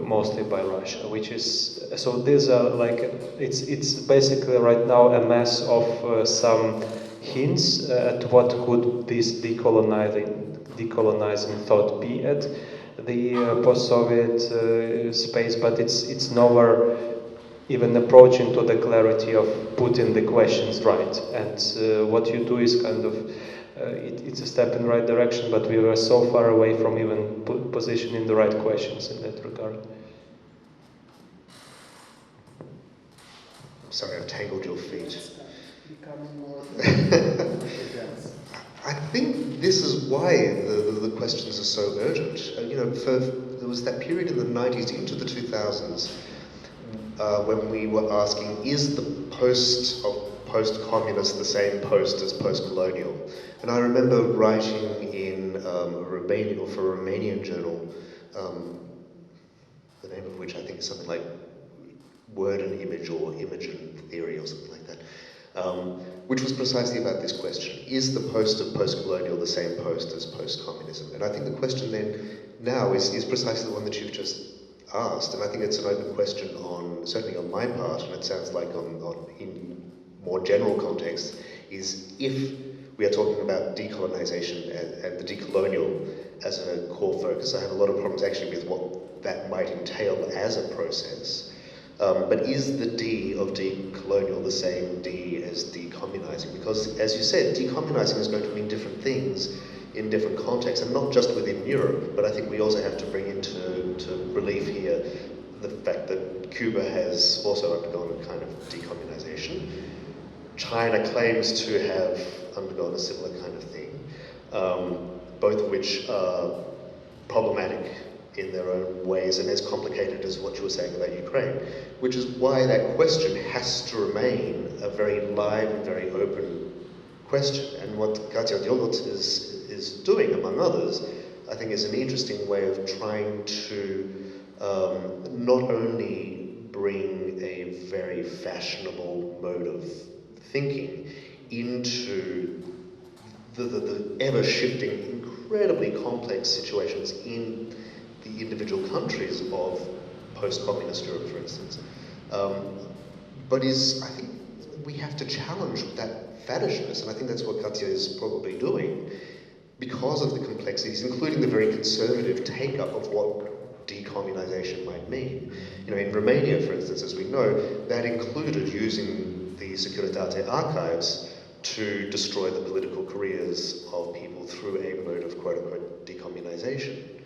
mostly by Russia, which is, so these are like, it's basically right now a mess of some hints at what could this decolonizing thought be at the post-Soviet space, but it's nowhere even approaching to the clarity of putting the questions right. And what you do is kind of, it's a step in the right direction, but we were so far away from even positioning the right questions in that regard. Sorry, I've tangled your feet. I think this is why the questions are so urgent. You know, there was that period in the 90s into the 2000s when we were asking, is the post-communist the same post as post-colonial? And I remember writing in a Romanian journal, the name of which I think is something like Word and Image or Image and Theory or something like that, which was precisely about this question. Is the post of post-colonial the same post as post-communism? And I think the question then now is precisely the one that you've just asked, and I think it's an open question certainly on my part, and it sounds like in more general context, is if we are talking about decolonization and the decolonial as a core focus. I have a lot of problems actually with what that might entail as a process. But is the D of decolonial the same D as decommunizing? Because, as you said, decommunizing is going to mean different things in different contexts, and not just within Europe, but I think we also have to bring into relief here the fact that Cuba has also undergone a kind of decommunization. China claims to have undergone a similar kind of thing, both of which are problematic in their own ways and as complicated as what you were saying about Ukraine, which is why that question has to remain a very live and very open question. And what Katja Djoloc is doing, among others, I think is an interesting way of trying to not only bring a very fashionable mode of thinking into the ever-shifting, incredibly complex situations in the individual countries of post-communist Europe, for instance. But I think we have to challenge that faddishness, and I think that's what Katja is probably doing, because of the complexities, including the very conservative take-up of what decommunization might mean. You know, in Romania, for instance, as we know, that included using the Securitate archives to destroy the political careers of people through a mode of quote-unquote decommunization.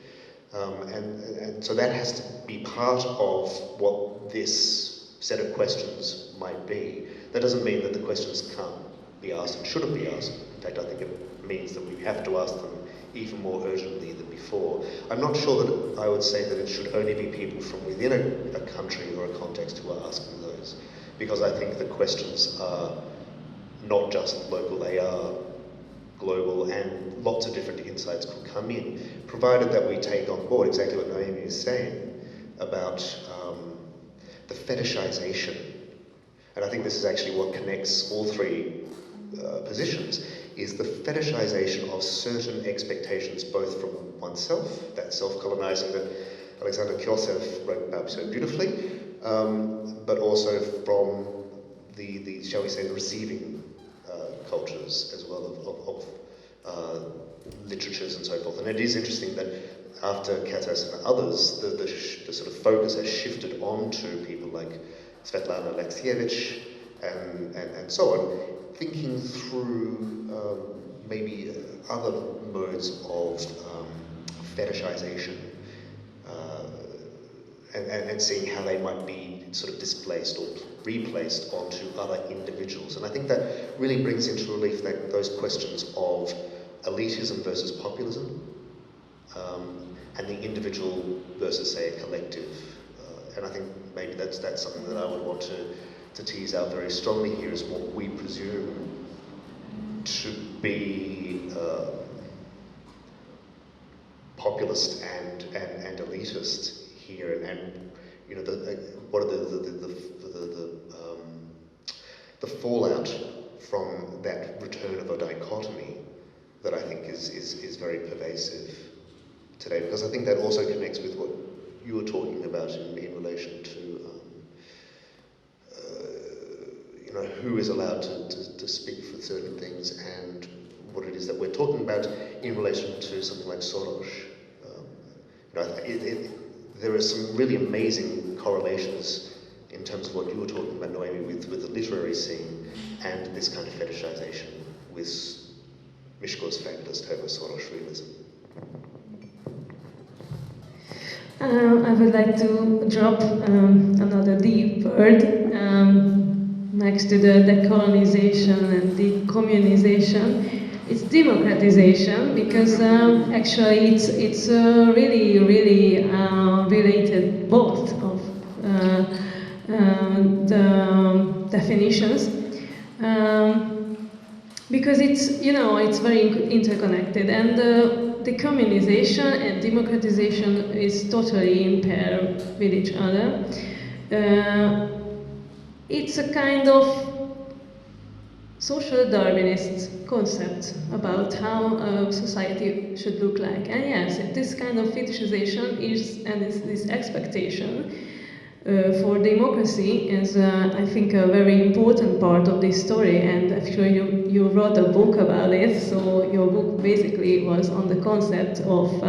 And so that has to be part of what this set of questions might be. That doesn't mean that the questions can't be asked and shouldn't be asked. In fact, I think it means that we have to ask them even more urgently than before. I'm not sure that I would say that it should only be people from within a country or a context who are asking those, because I think the questions are not just local, they are global, and lots of different insights could come in, provided that we take on board exactly what Naomi is saying about the fetishization. And I think this is actually what connects all three positions, is the fetishization of certain expectations, both from oneself, that self-colonizing that Alexander Kyosev wrote about so beautifully, but also from the shall we say, the receiving cultures as well of literatures and so forth. And it is interesting that after Katas and others, the sort of focus has shifted on to people like Svetlana Alexievich and so on, thinking through maybe other modes of fetishization and seeing how they might be sort of displaced or replaced onto other individuals. And I think that really brings into relief those questions of elitism versus populism, and the individual versus, say, a collective and I think maybe that's something that I would want to tease out very strongly here, is what we presume to be populist and elitist here, and you know, what are the fallout from that return of a dichotomy that I think is very pervasive today, because I think that also connects with what you were talking about in relation to you know, who is allowed to speak for certain things, and what it is that we're talking about in relation to something like Soros. You know, there are some really amazing correlations in terms of what you were talking about, Noemi, with the literary scene and this kind of fetishization with Miszko's feminist Homo Soros realism. I would like to drop another deep word next to the decolonization and decommunization. It's democratization, because actually it's really related both of the definitions, because it's, you know, it's very interconnected, and decommunization and democratization is totally in pair with each other. It's a kind of social Darwinist concept about how a society should look like. And yes, this kind of fetishization this expectation for democracy is, I think, a very important part of this story. And actually, you wrote a book about it. So your book basically was on the concept of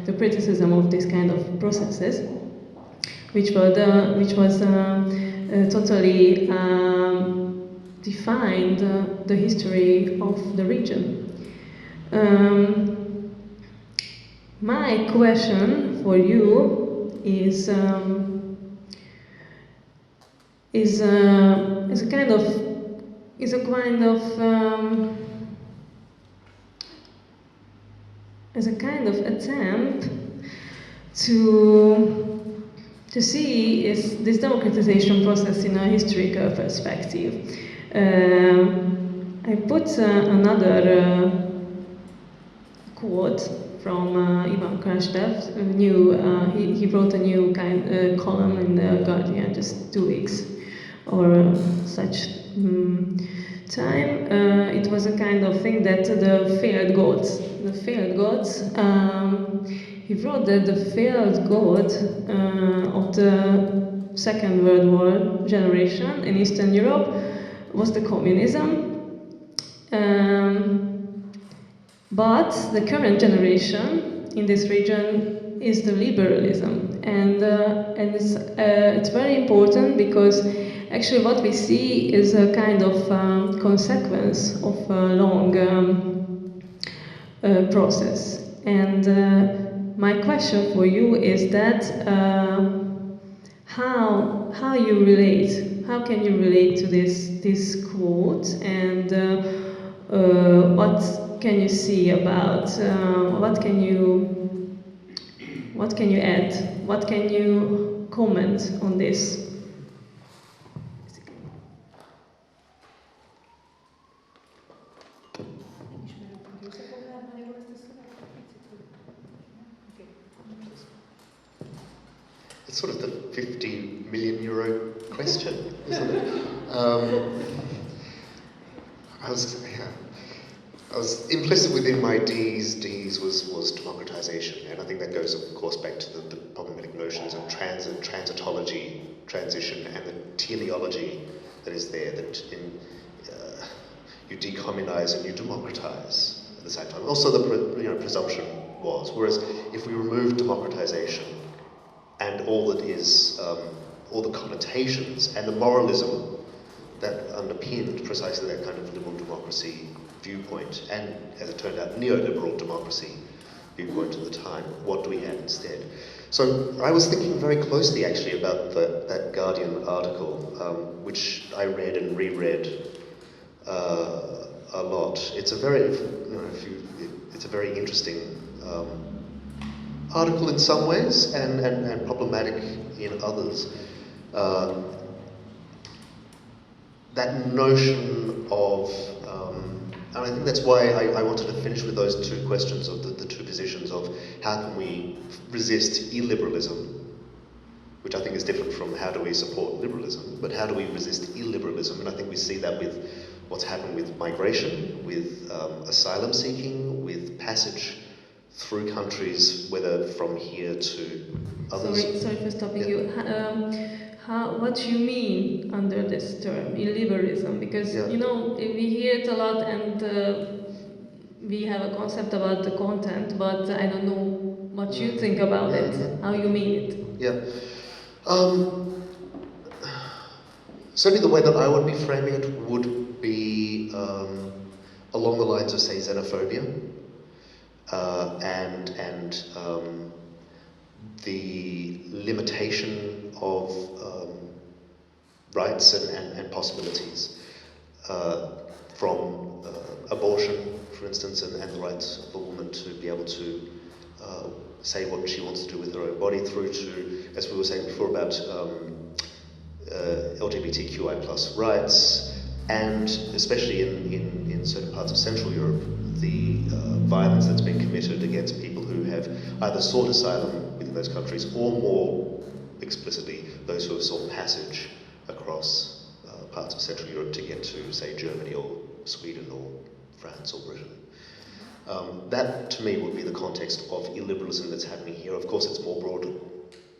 the criticism of this kind of processes, which was totally defined the history of the region. My question for you is a kind of attempt to see is this democratization process in a historical perspective. I put another quote from Ivan Krashev. He wrote a new column in the Guardian just 2 weeks or such time. It was a kind of thing that the failed gods. He wrote that the failed god of the Second World War generation in Eastern Europe was the communism, but the current generation in this region is the liberalism, and it's very important, because actually what we see is a kind of consequence of a long process. And my question for you is that how you relate. How can you relate to this quote, and what can you see about what can you add? What can you comment on this? It's sort of the 50 million euro question, isn't it? I was implicit within my D's was democratization, and I think that goes, of course, back to the problematic notions of transitology, transition, and the teleology that is there, that you decommunize and you democratize at the same time. Also, the presumption was, whereas if we remove democratization and all that is, all the connotations and the moralism that underpinned precisely that kind of liberal democracy viewpoint, and as it turned out, neoliberal democracy viewpoint at the time, what do we have instead? So I was thinking very closely actually about that Guardian article, which I read and reread a lot. It's a very, it's a very interesting article in some ways and problematic in others. That notion of, and I think that's why I wanted to finish with those two questions of the two positions of how can we resist illiberalism, which I think is different from how do we support liberalism, but how do we resist illiberalism? And I think we see that with what's happened with migration, with asylum seeking, with passage through countries, whether from here to others. Sorry for stopping you. What do you mean under this term, illiberalism? Because, you know, we hear it a lot and we have a concept about the content, but I don't know what you think about it, how you mean it. Yeah. Certainly the way that I would be framing it would be along the lines of, say, xenophobia and the limitation of rights and possibilities from abortion, for instance, and the rights of a woman to be able to say what she wants to do with her own body, through to, as we were saying before, about LGBTQI plus rights, and especially in certain parts of Central Europe, the violence that's been committed against people who have either sought asylum within those countries, or more explicitly, those who have sought passage across parts of Central Europe to get to, say, Germany or Sweden or France or Britain. That, to me, would be the context of illiberalism that's happening here. Of course, it's more broad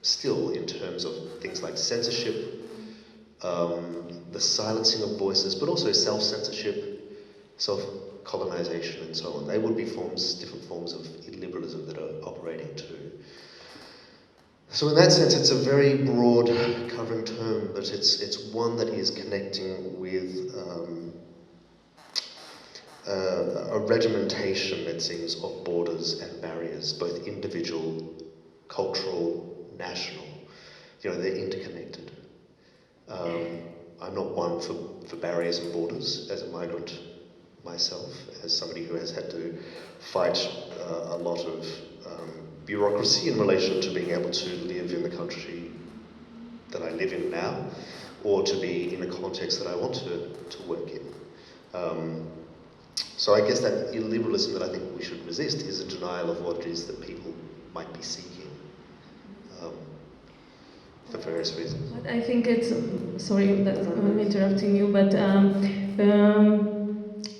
still in terms of things like censorship, the silencing of voices, but also self-censorship, self-colonization, and so on. They would be different forms of illiberalism that are operating too. So in that sense, it's a very broad covering term, but it's one that is connecting with a regimentation, it seems, of borders and barriers, both individual, cultural, national. You know, they're interconnected. I'm not one for barriers and borders as a migrant myself, as somebody who has had to fight a lot of bureaucracy in relation to being able to live in the country that I live in now, or to be in a context that I want to work in. So I guess that illiberalism that I think we should resist is a denial of what it is that people might be seeking for various reasons. But I think it's, sorry that I'm interrupting you, but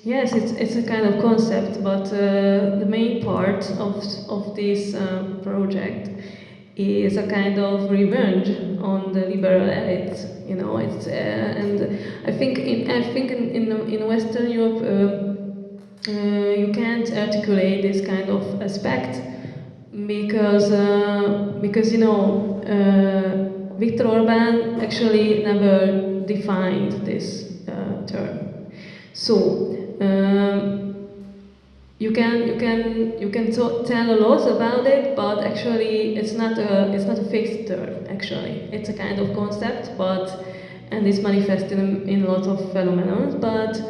yes, it's a kind of concept, but the main part of this project is a kind of revenge on the liberal elite. You know, it's and I think in Western Europe you can't articulate this kind of aspect because you know Viktor Orban actually never defined this term. So you can tell a lot about it, but actually it's not a fixed term. Actually, it's a kind of concept, and it's manifested in a lot of phenomena. But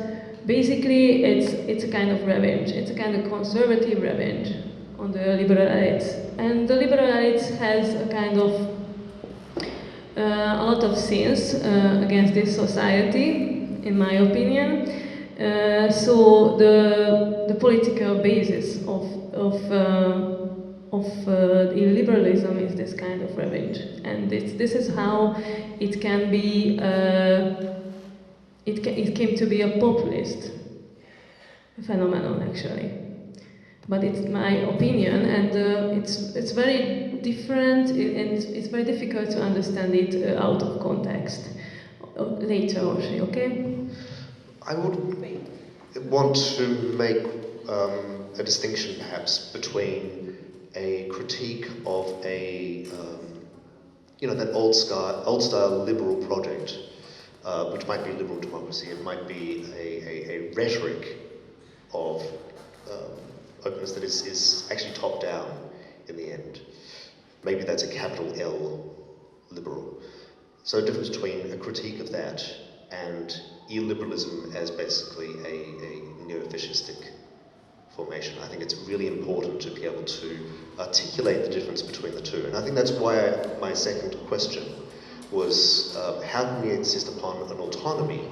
basically, it's a kind of revenge. It's a kind of conservative revenge on the liberal elites, and the liberal elites has a kind of a lot of sins against this society, in my opinion. So the political basis of illiberalism is this kind of revenge, and this is how it can be. It came to be a populist phenomenon, actually. But it's my opinion, and it's very different, and it's very difficult to understand it out of context. Later, okay? I would want to make a distinction, perhaps, between a critique of a, that old style liberal project, which might be liberal democracy. It might be a rhetoric of openness that is actually top down in the end. Maybe that's a capital L liberal. So a difference between a critique of that and illiberalism as basically a neo-fascistic formation. I think it's really important to be able to articulate the difference between the two. And I think that's why my second question was how can we insist upon an autonomy,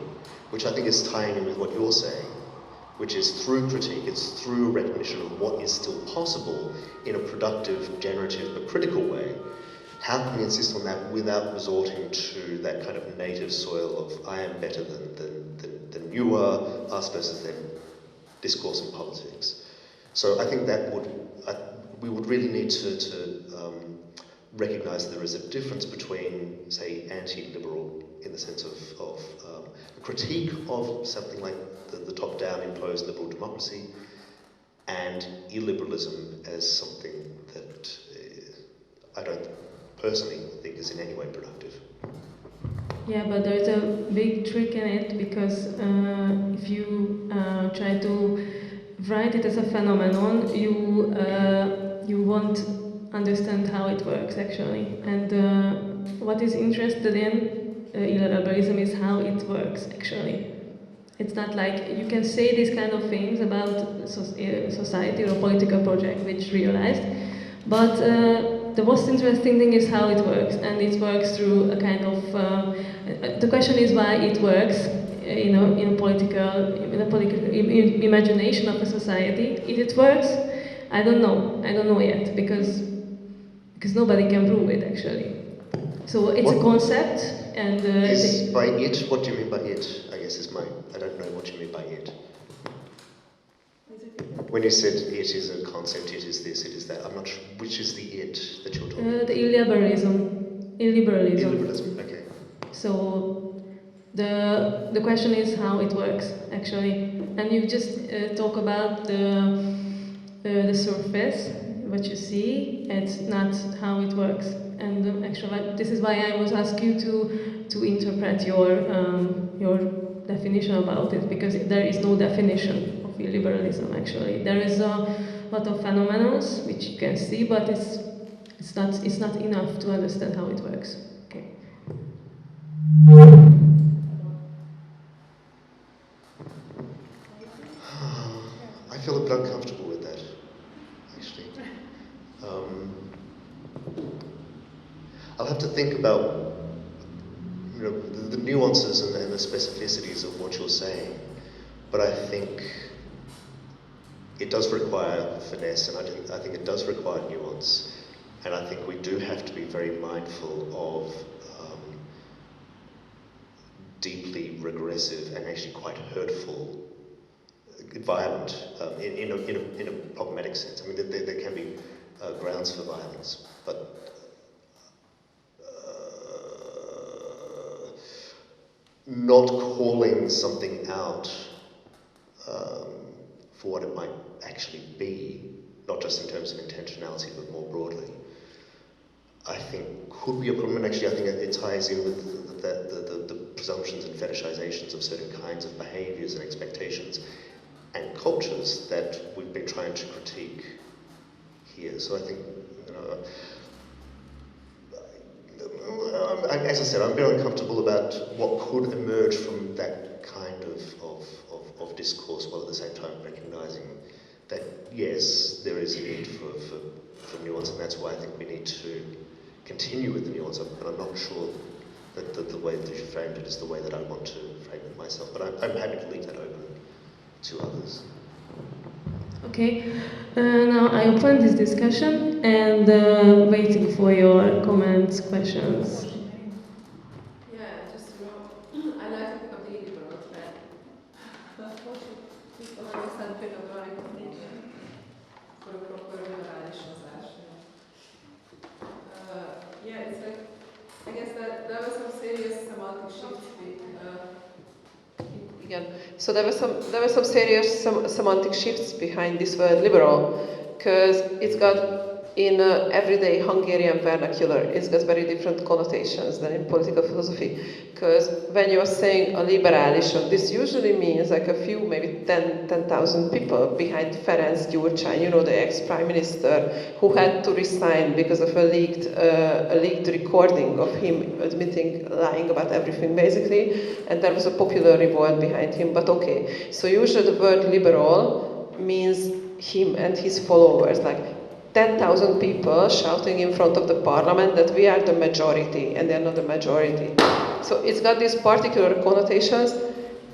which I think is tying in with what you're saying, which is through critique, it's through recognition of what is still possible in a productive, generative, but critical way. How can we insist on that without resorting to that kind of native soil of I am better than you are, us versus them discourse in politics? So I think that we would really need to recognise there is a difference between, say, anti-liberal in the sense of a critique of something like the top-down imposed liberal democracy, and illiberalism as something that I don't personally think is in any way productive. Yeah, but there's a big trick in it, because if you try to write it as a phenomenon, you won't understand how it works actually. And what is interested in illiberalism is how it works actually. It's not like you can say these kind of things about society or political project which realized, but the most interesting thing is how it works, and it works through a kind of. The question is why it works in a political imagination of a society. If it works, I don't know yet, because nobody can prove it actually. So it's a concept, and is by it. What do you mean by it? I guess is mine. I don't know what you mean by it. When you said it is a concept, it is this, it is that, I'm not sure which is the it that you're talking about. The illiberalism. Illiberalism, okay. So the question is how it works actually, and you just talk about the surface, what you see. It's not how it works. And actually, this is why I was asking you to interpret your definition about it, because there is no definition of illiberalism actually. There is a lot of phenomena which you can see, but it's not enough to understand how it works. Okay. I feel a bit uncomfortable with that, actually. I'll have to think about the nuances and the specificities of what you're saying, but I think it does require finesse, and I think it does require nuance, and I think we do have to be very mindful of deeply regressive and actually quite hurtful environment in a problematic sense. I mean, there can be grounds for violence, but not calling something out for what it might actually be, not just in terms of intentionality, but more broadly, I think could be a problem. And actually, I think it ties in with the presumptions and fetishizations of certain kinds of behaviours and expectations and cultures that we've been trying to critique here. So I think, as I said, I'm very uncomfortable about what could emerge from that kind of discourse, while at the same time recognising that, yes, there is a need for nuance, and that's why I think we need to continue with the nuance, but I'm not sure that the way that you framed it is the way that I want to frame it myself, but I'm happy to leave that open to others. Okay, now I open this discussion and waiting for your comments, questions. I like to pick up the liberal thread. Aztán például for a proper liberális hozás. Yeah, it's like, I guess that there was some serious semantic shifts. So there were some serious semantic shifts behind this word liberal, because it's got, in everyday Hungarian vernacular, it's got very different connotations than in political philosophy. Because when you're saying a liberális, this usually means like a few, maybe 10,000 people behind Ferenc Gyurcsány, the ex-prime minister, who had to resign because of a leaked recording of him admitting lying about everything, basically. And there was a popular revolt behind him, but okay. So usually the word liberal means him and his followers, like 10,000 people shouting in front of the parliament that we are the majority and they're not the majority. So it's got these particular connotations,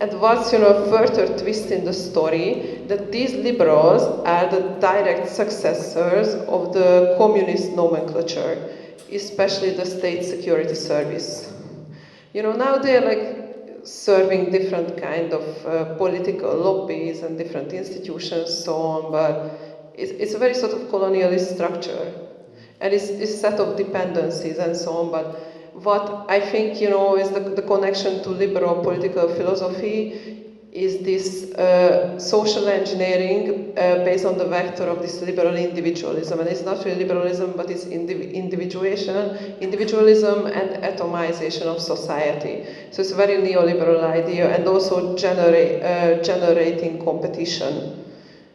and what's further twist in the story, that these liberals are the direct successors of the communist nomenclature, especially the state security service. Now they're like serving different kind of political lobbies and different institutions, so on, but it's a very sort of colonialist structure, and it's a set of dependencies and so on. But what I think is the connection to liberal political philosophy is this social engineering based on the vector of this liberal individualism, and it's not really liberalism, but it's individualism and atomization of society. So it's a very neoliberal idea, and also generating competition.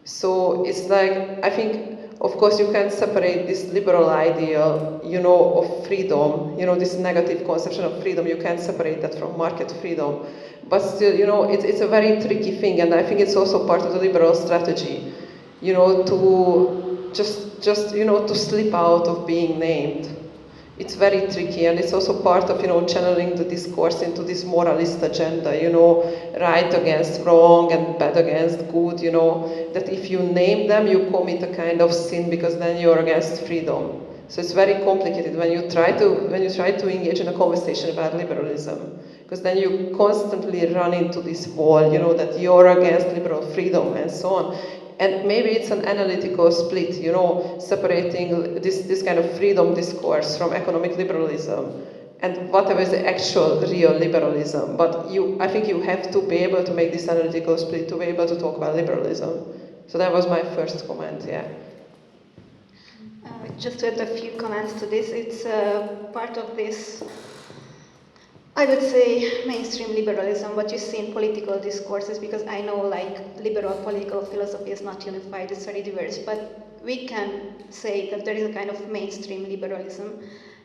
So it's like, I think, of course, you can separate this liberal ideal, of freedom, this negative conception of freedom, you can separate that from market freedom. But still, it's a very tricky thing, and I think it's also part of the liberal strategy, to just to slip out of being named. It's very tricky, and it's also part of, channeling the discourse into this moralist agenda, right against wrong and bad against good, that if you name them, you commit a kind of sin, because then you're against freedom. So it's very complicated when you try to engage in a conversation about liberalism, because then you constantly run into this wall, that you're against liberal freedom and so on. And maybe it's an analytical split, separating this kind of freedom discourse from economic liberalism and whatever is the actual real liberalism. But I think you have to be able to make this analytical split to be able to talk about liberalism. So that was my first comment, yeah. Just to add a few comments to this, it's part of this, I would say, mainstream liberalism, what you see in political discourses, because I know liberal political philosophy is not unified, it's very diverse, but we can say that there is a kind of mainstream liberalism,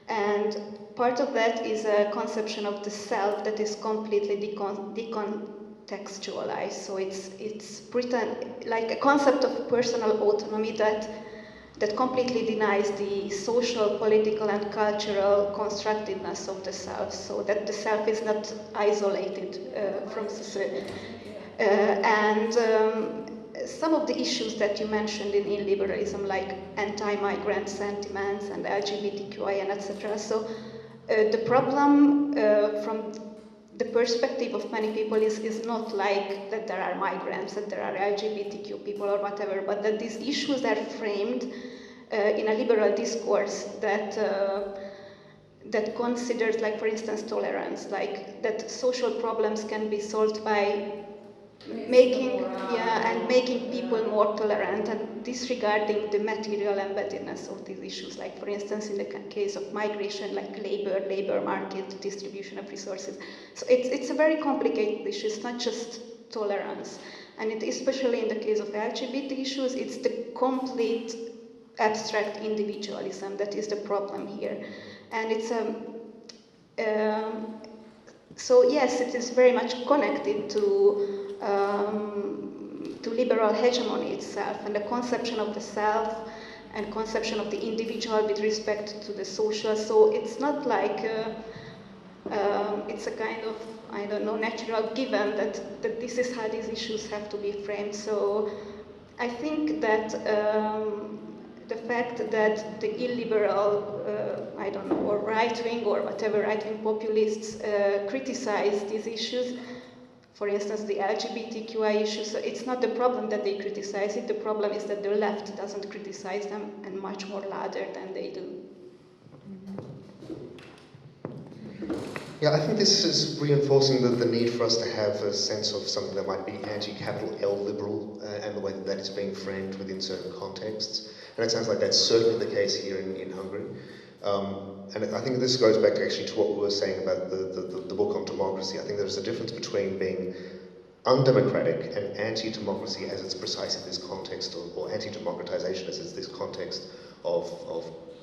and part of that is a conception of the self that is completely decontextualized. So it's like a concept of personal autonomy that completely denies the social, political, and cultural constructedness of the self, so that the self is not isolated from society. Some of the issues that you mentioned in liberalism, like anti-migrant sentiments and LGBTQI and etc. So the problem from the perspective of many people is not like that there are migrants, that there are LGBTQ people or whatever, but that these issues are framed in a liberal discourse that considers, like, for instance, tolerance, like that social problems can be solved by making people more tolerant and disregarding the material embeddedness of these issues, like, for instance, in the case of migration, like labor market, distribution of resources. So it's a very complicated issue. It's not just tolerance, and especially in the case of LGBT issues, it's the complete abstract individualism that is the problem here, and it's so yes, it is very much connected to liberal hegemony itself, and the conception of the self and conception of the individual with respect to the social. So it's not like it's a kind of, I don't know, natural given that this is how these issues have to be framed. So I think that the fact that the illiberal, I don't know, or right-wing or whatever right-wing populists criticize these issues, for instance, the LGBTQI issue, so it's not the problem that they criticize it, the problem is that the left doesn't criticize them, and much more louder than they do. Yeah, I think this is reinforcing the need for us to have a sense of something that might be anti-capital L liberal, and the way that is being framed within certain contexts. And it sounds like that's certainly the case here in Hungary. And I think this goes back actually to what we were saying about the book on democracy. I think there's a difference between being undemocratic and anti-democracy as it's precisely this context, or anti-democratization as it's this context of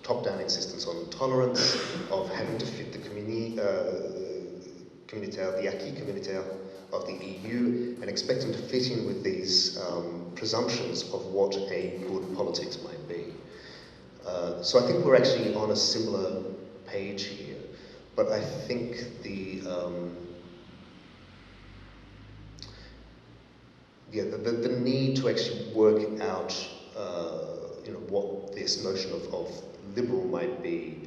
top-down insistence on tolerance, of having to fit the the acquis communautaire of the EU and expecting to fit in with these presumptions of what a good politics might be. So I think we're actually on a similar page here, but I think the need to actually work out what this notion of liberal might be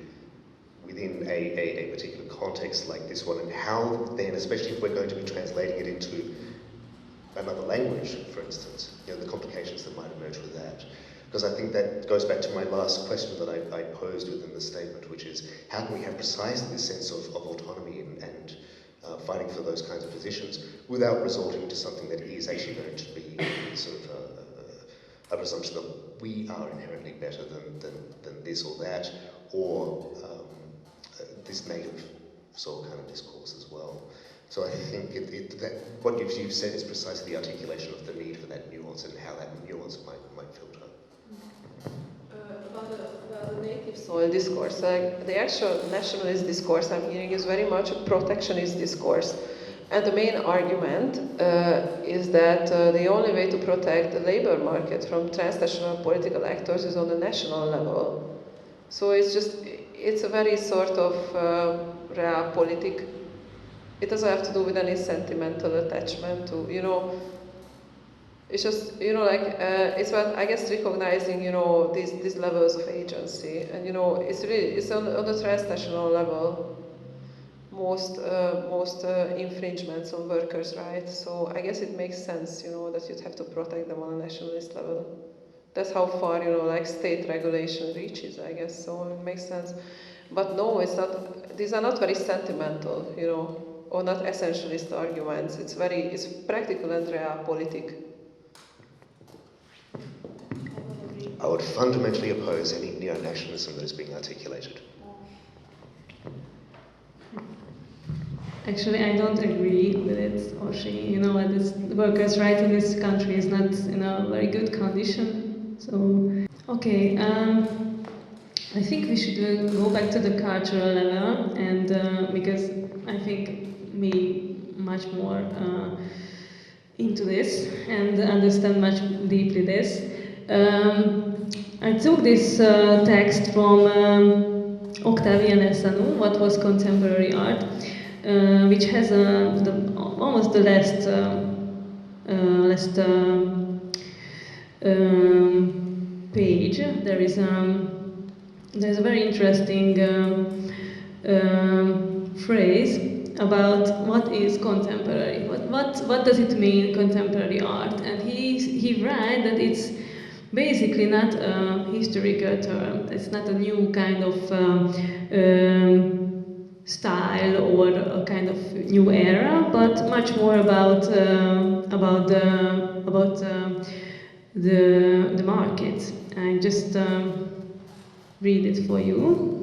within a particular context like this one, and how then, especially if we're going to be translating it into another language, for instance, the complications that might emerge with that. Because I think that goes back to my last question that I posed within the statement, which is how can we have precisely this sense of autonomy and fighting for those kinds of positions without resorting to something that is actually going to be sort of a presumption that we are inherently better than this or that, or this native soul kind of discourse as well. So I think that what you've said is precisely the articulation of the need for that nuance and how that nuance might filter. About the native soil discourse, the actual nationalist discourse I'm hearing is very much a protectionist discourse. And the main argument is that the only way to protect the labor market from transnational political actors is on the national level. So it's a very sort of realpolitik. It doesn't have to do with any sentimental attachment to, it's just, it's about, I guess, recognizing, these levels of agency. And, it's on the transnational level, most infringements on workers' rights. So I guess it makes sense, that you'd have to protect them on a nationalist level. That's how far, state regulation reaches, I guess, so it makes sense. But no, it's not, these are not very sentimental, or not essentialist arguments. It's practical and realpolitik. I would fundamentally oppose any neo-nationalism that is being articulated. Actually, I don't agree with it, Oshi. The workers' rights in this country is not in a very good condition. So, okay, I think we should go back to the cultural level, and because I think me much more into this and understand much deeply this. I took this text from Octavian Essanu, What Was Contemporary Art, which has almost the last page. There's a very interesting phrase about what is contemporary. What does it mean, contemporary art? And he writes that it's basically not a historical term. It's not a new kind of style or a kind of new era, but much more about the market. I just read it for you.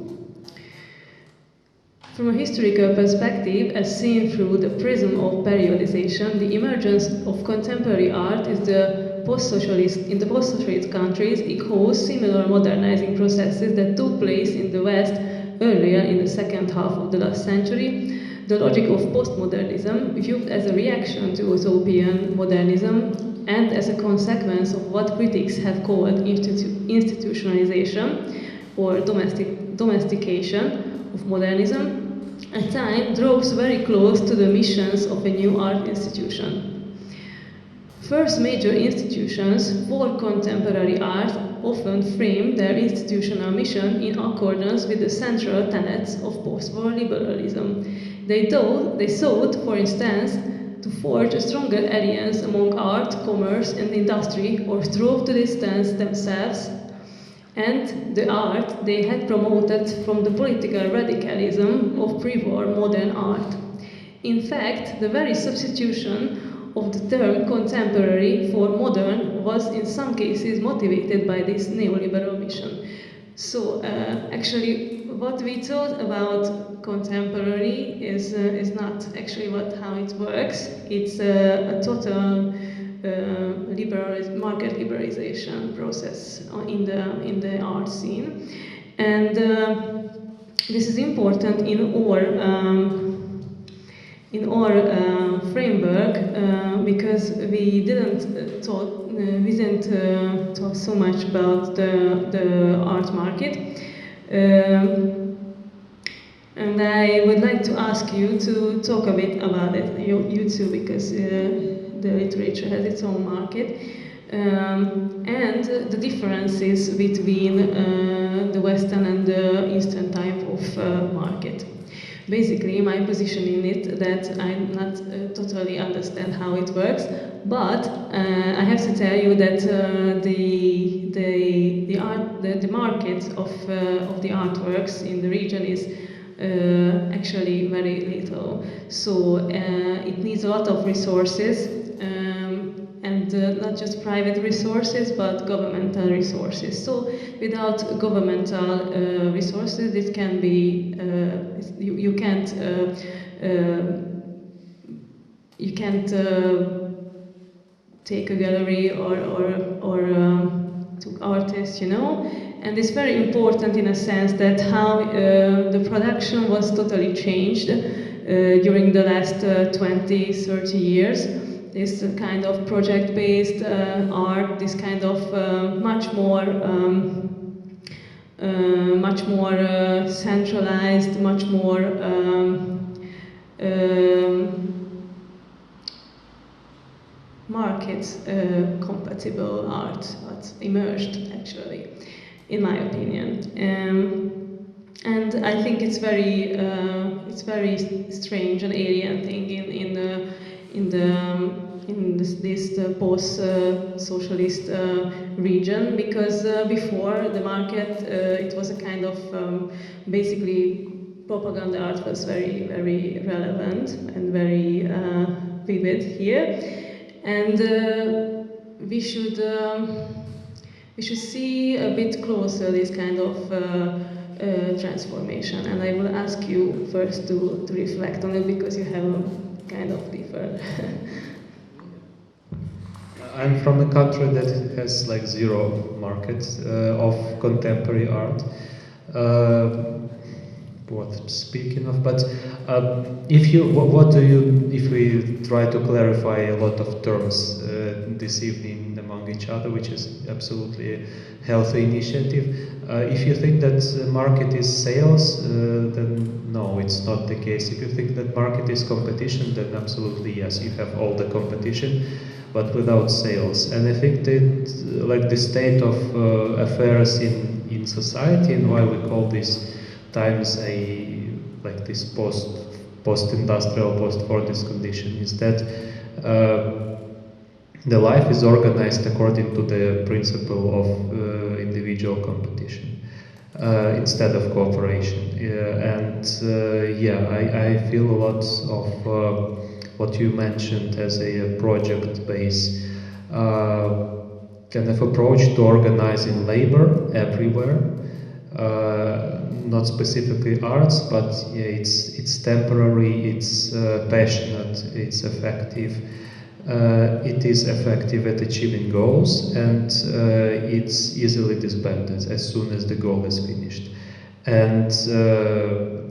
From a historical perspective, as seen through the prism of periodization, the emergence of contemporary art is in the post-socialist countries echoes similar modernizing processes that took place in the West earlier in the second half of the last century. The logic of postmodernism, viewed as a reaction to utopian modernism and as a consequence of what critics have called institutionalization or domestication of modernism, at times draws very close to the missions of a new art institution. First major institutions for contemporary art often frame their institutional mission in accordance with the central tenets of post-war liberalism. They sought, for instance, to forge a stronger alliance among art, commerce, and industry, or strove to distance themselves and the art they had promoted from the political radicalism of pre-war modern art. In fact, the very substitution of the term contemporary for modern was in some cases motivated by this neoliberal mission. So actually what we thought about contemporary is not actually how it works. It's a total market liberalization process in the art scene. And this is important in our framework because we didn't talk so much about the art market. And I would like to ask you to talk a bit about it, you too, because the literature has its own market, and the differences between the Western and the Eastern type of market. Basically, my position in it that I not totally understand how it works, but I have to tell you that the market of the artworks in the region is actually very little. So it needs a lot of resources, and not just private resources, but governmental resources. So without governmental resources, it can be you can't take a gallery or to artists, you know. And it's very important in a sense that how the production was totally changed during the last 20, 30 years. This kind of project-based art, this kind of much more centralized, much more market-compatible art emerged, actually, in my opinion. And I think it's very strange and alien thing in this post-socialist region, because before the market it was a kind of basically propaganda art was very, very relevant and very vivid here, and we should see a bit closer this kind of transformation. And I will ask you first to reflect on it, because you have a kind of different. I'm from a country that has like zero market of contemporary art. Worth speaking of, but if we try to clarify a lot of terms this evening among each other, which is absolutely a healthy initiative, if you think that market is sales, then no, it's not the case. If you think that market is competition, then absolutely yes, you have all the competition, but without sales. And I think that like the state of affairs in society, and why we call this times like this post-industrial, post-Fordist condition, is that the life is organized according to the principle of individual competition instead of cooperation. I feel a lot of what you mentioned as a project-based kind of approach to organizing labor everywhere. Not specifically arts, but it's temporary, it's passionate, it's effective. It is effective at achieving goals, and it's easily disbanded as soon as the goal is finished. And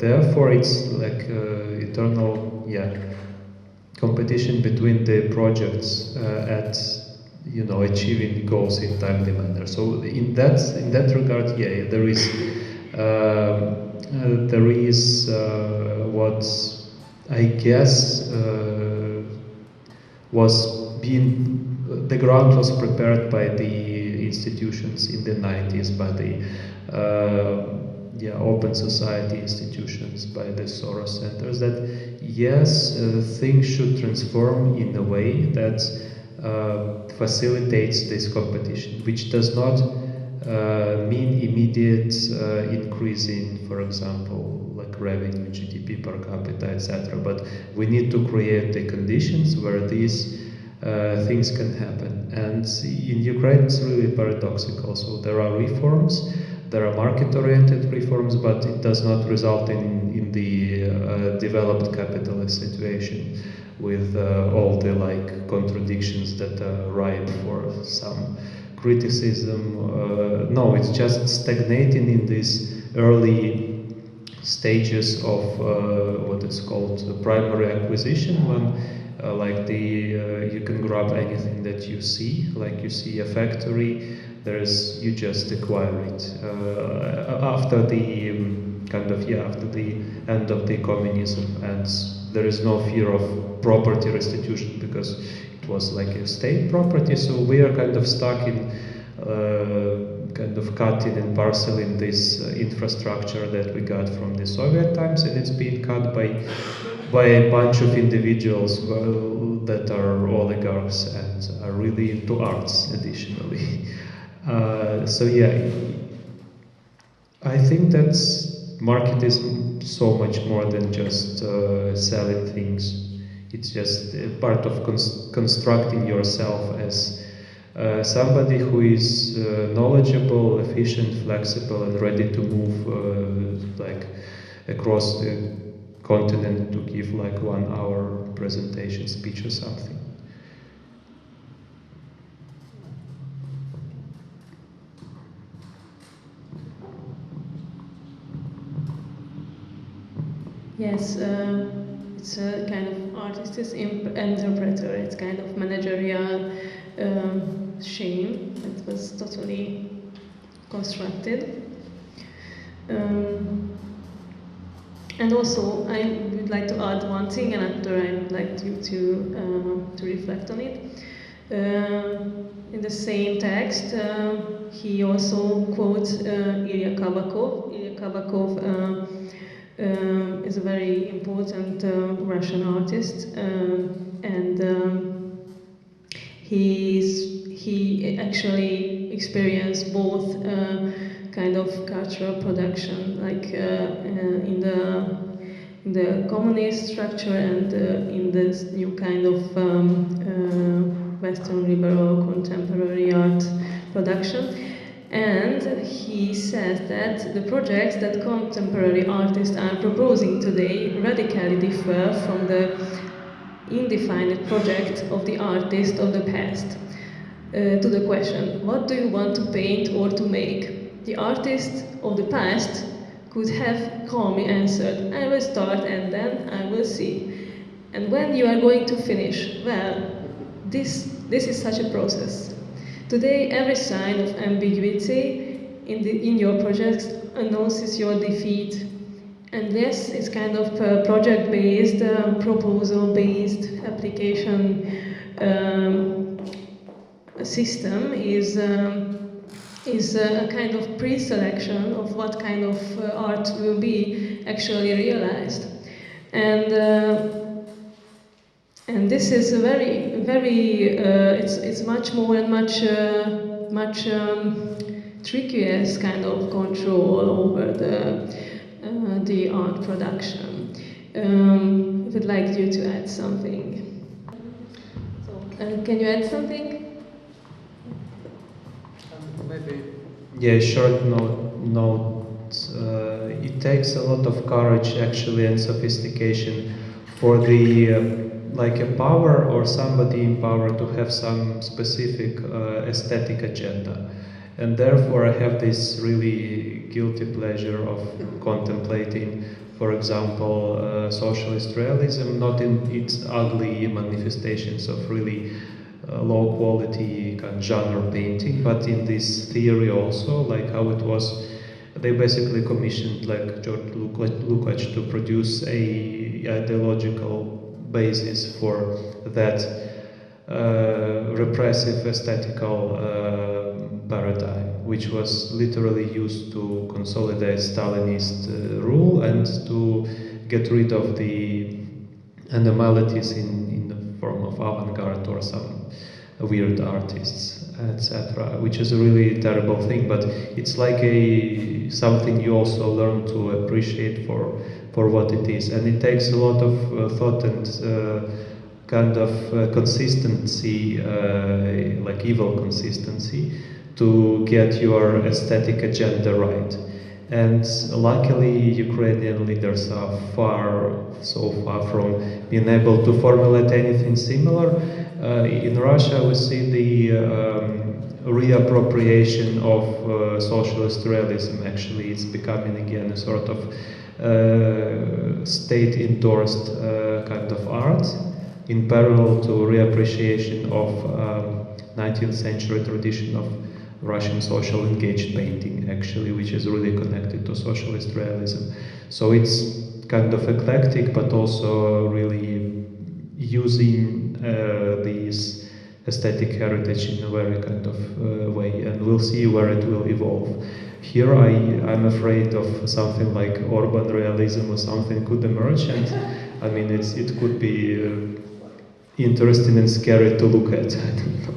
therefore, it's like eternal, competition between the projects at achieving goals in timely manner. So in that regard, there is what I guess the ground was prepared by the institutions in the 90s, by the open society institutions, by the Soros centers, that yes, things should transform in a way that facilitates this competition, which does not mean immediate increase in, for example, like revenue, GDP per capita, etc. But we need to create the conditions where these things can happen. And in Ukraine, it's really paradoxical. So there are reforms, there are market-oriented reforms, but it does not result in the developed capitalist situation with all the contradictions that are ripe for some criticism. No, it's just stagnating in these early stages of what is called primary acquisition, when like you can grab anything that you see, like you see a factory, you just acquire it. After the after the end of the communism, and there is no fear of property restitution because it was like a state property. So we are kind of stuck in kind of cutting and parceling this infrastructure that we got from the Soviet times, and it's being cut by a bunch of individuals that are oligarchs and are really into arts additionally. So yeah, I think that market is so much more than just selling things. It's just a part of constructing yourself as somebody who is knowledgeable, efficient, flexible, and ready to move like across the continent to give like 1 hour presentation speech or something. Yes, it's a kind of artist interpreter. It's kind of managerial shame that was totally constructed. And also, I would like to add one thing, and after I would like you to reflect on it. In the same text, he also quotes Ilya Kabakov. Ilya Kabakov is a very important Russian artist, and he actually experienced both kind of cultural production, like in the communist structure and in this new kind of Western liberal contemporary art production. And he says that the projects that contemporary artists are proposing today radically differ from the indefinite project of the artist of the past. To the question, what do you want to paint or to make? The artist of the past could have calmly answered, I will start and then I will see. And when you are going to finish, well, this is such a process. Today, every sign of ambiguity in your project announces your defeat. And yes, it's kind of project-based, proposal-based application system is a kind of pre-selection of what kind of art will be actually realized. And this is a very it's much more and much trickiest kind of control over the art production. I would like you to add something. So, can you add something? Maybe. Yeah, short note. It takes a lot of courage actually and sophistication for the like a power or somebody in power to have some specific aesthetic agenda. And therefore I have this really guilty pleasure of contemplating, for example, socialist realism, not in its ugly manifestations of really low quality kind of genre painting, but in this theory also, like how it was, they basically commissioned like George Lukács to produce a ideological basis for that repressive aesthetical paradigm, which was literally used to consolidate Stalinist rule and to get rid of the anomalies in the form of avant-garde or some weird artists, etc., which is a really terrible thing, but it's like something you also learn to appreciate for what it is, and it takes a lot of thought and kind of consistency, like evil consistency, to get your aesthetic agenda right. And luckily, Ukrainian leaders are so far from being able to formulate anything similar. In Russia, we see the reappropriation of socialist realism. Actually, it's becoming again a sort of state-endorsed kind of art, in parallel to reappreciation of 19th century tradition of Russian social engaged painting, actually, which is really connected to socialist realism. So it's kind of eclectic, but also really using these aesthetic heritage in a very kind of way, and we'll see where it will evolve. Here I'm afraid of something like urban realism or something could emerge, and I mean it could be interesting and scary to look at. I don't know.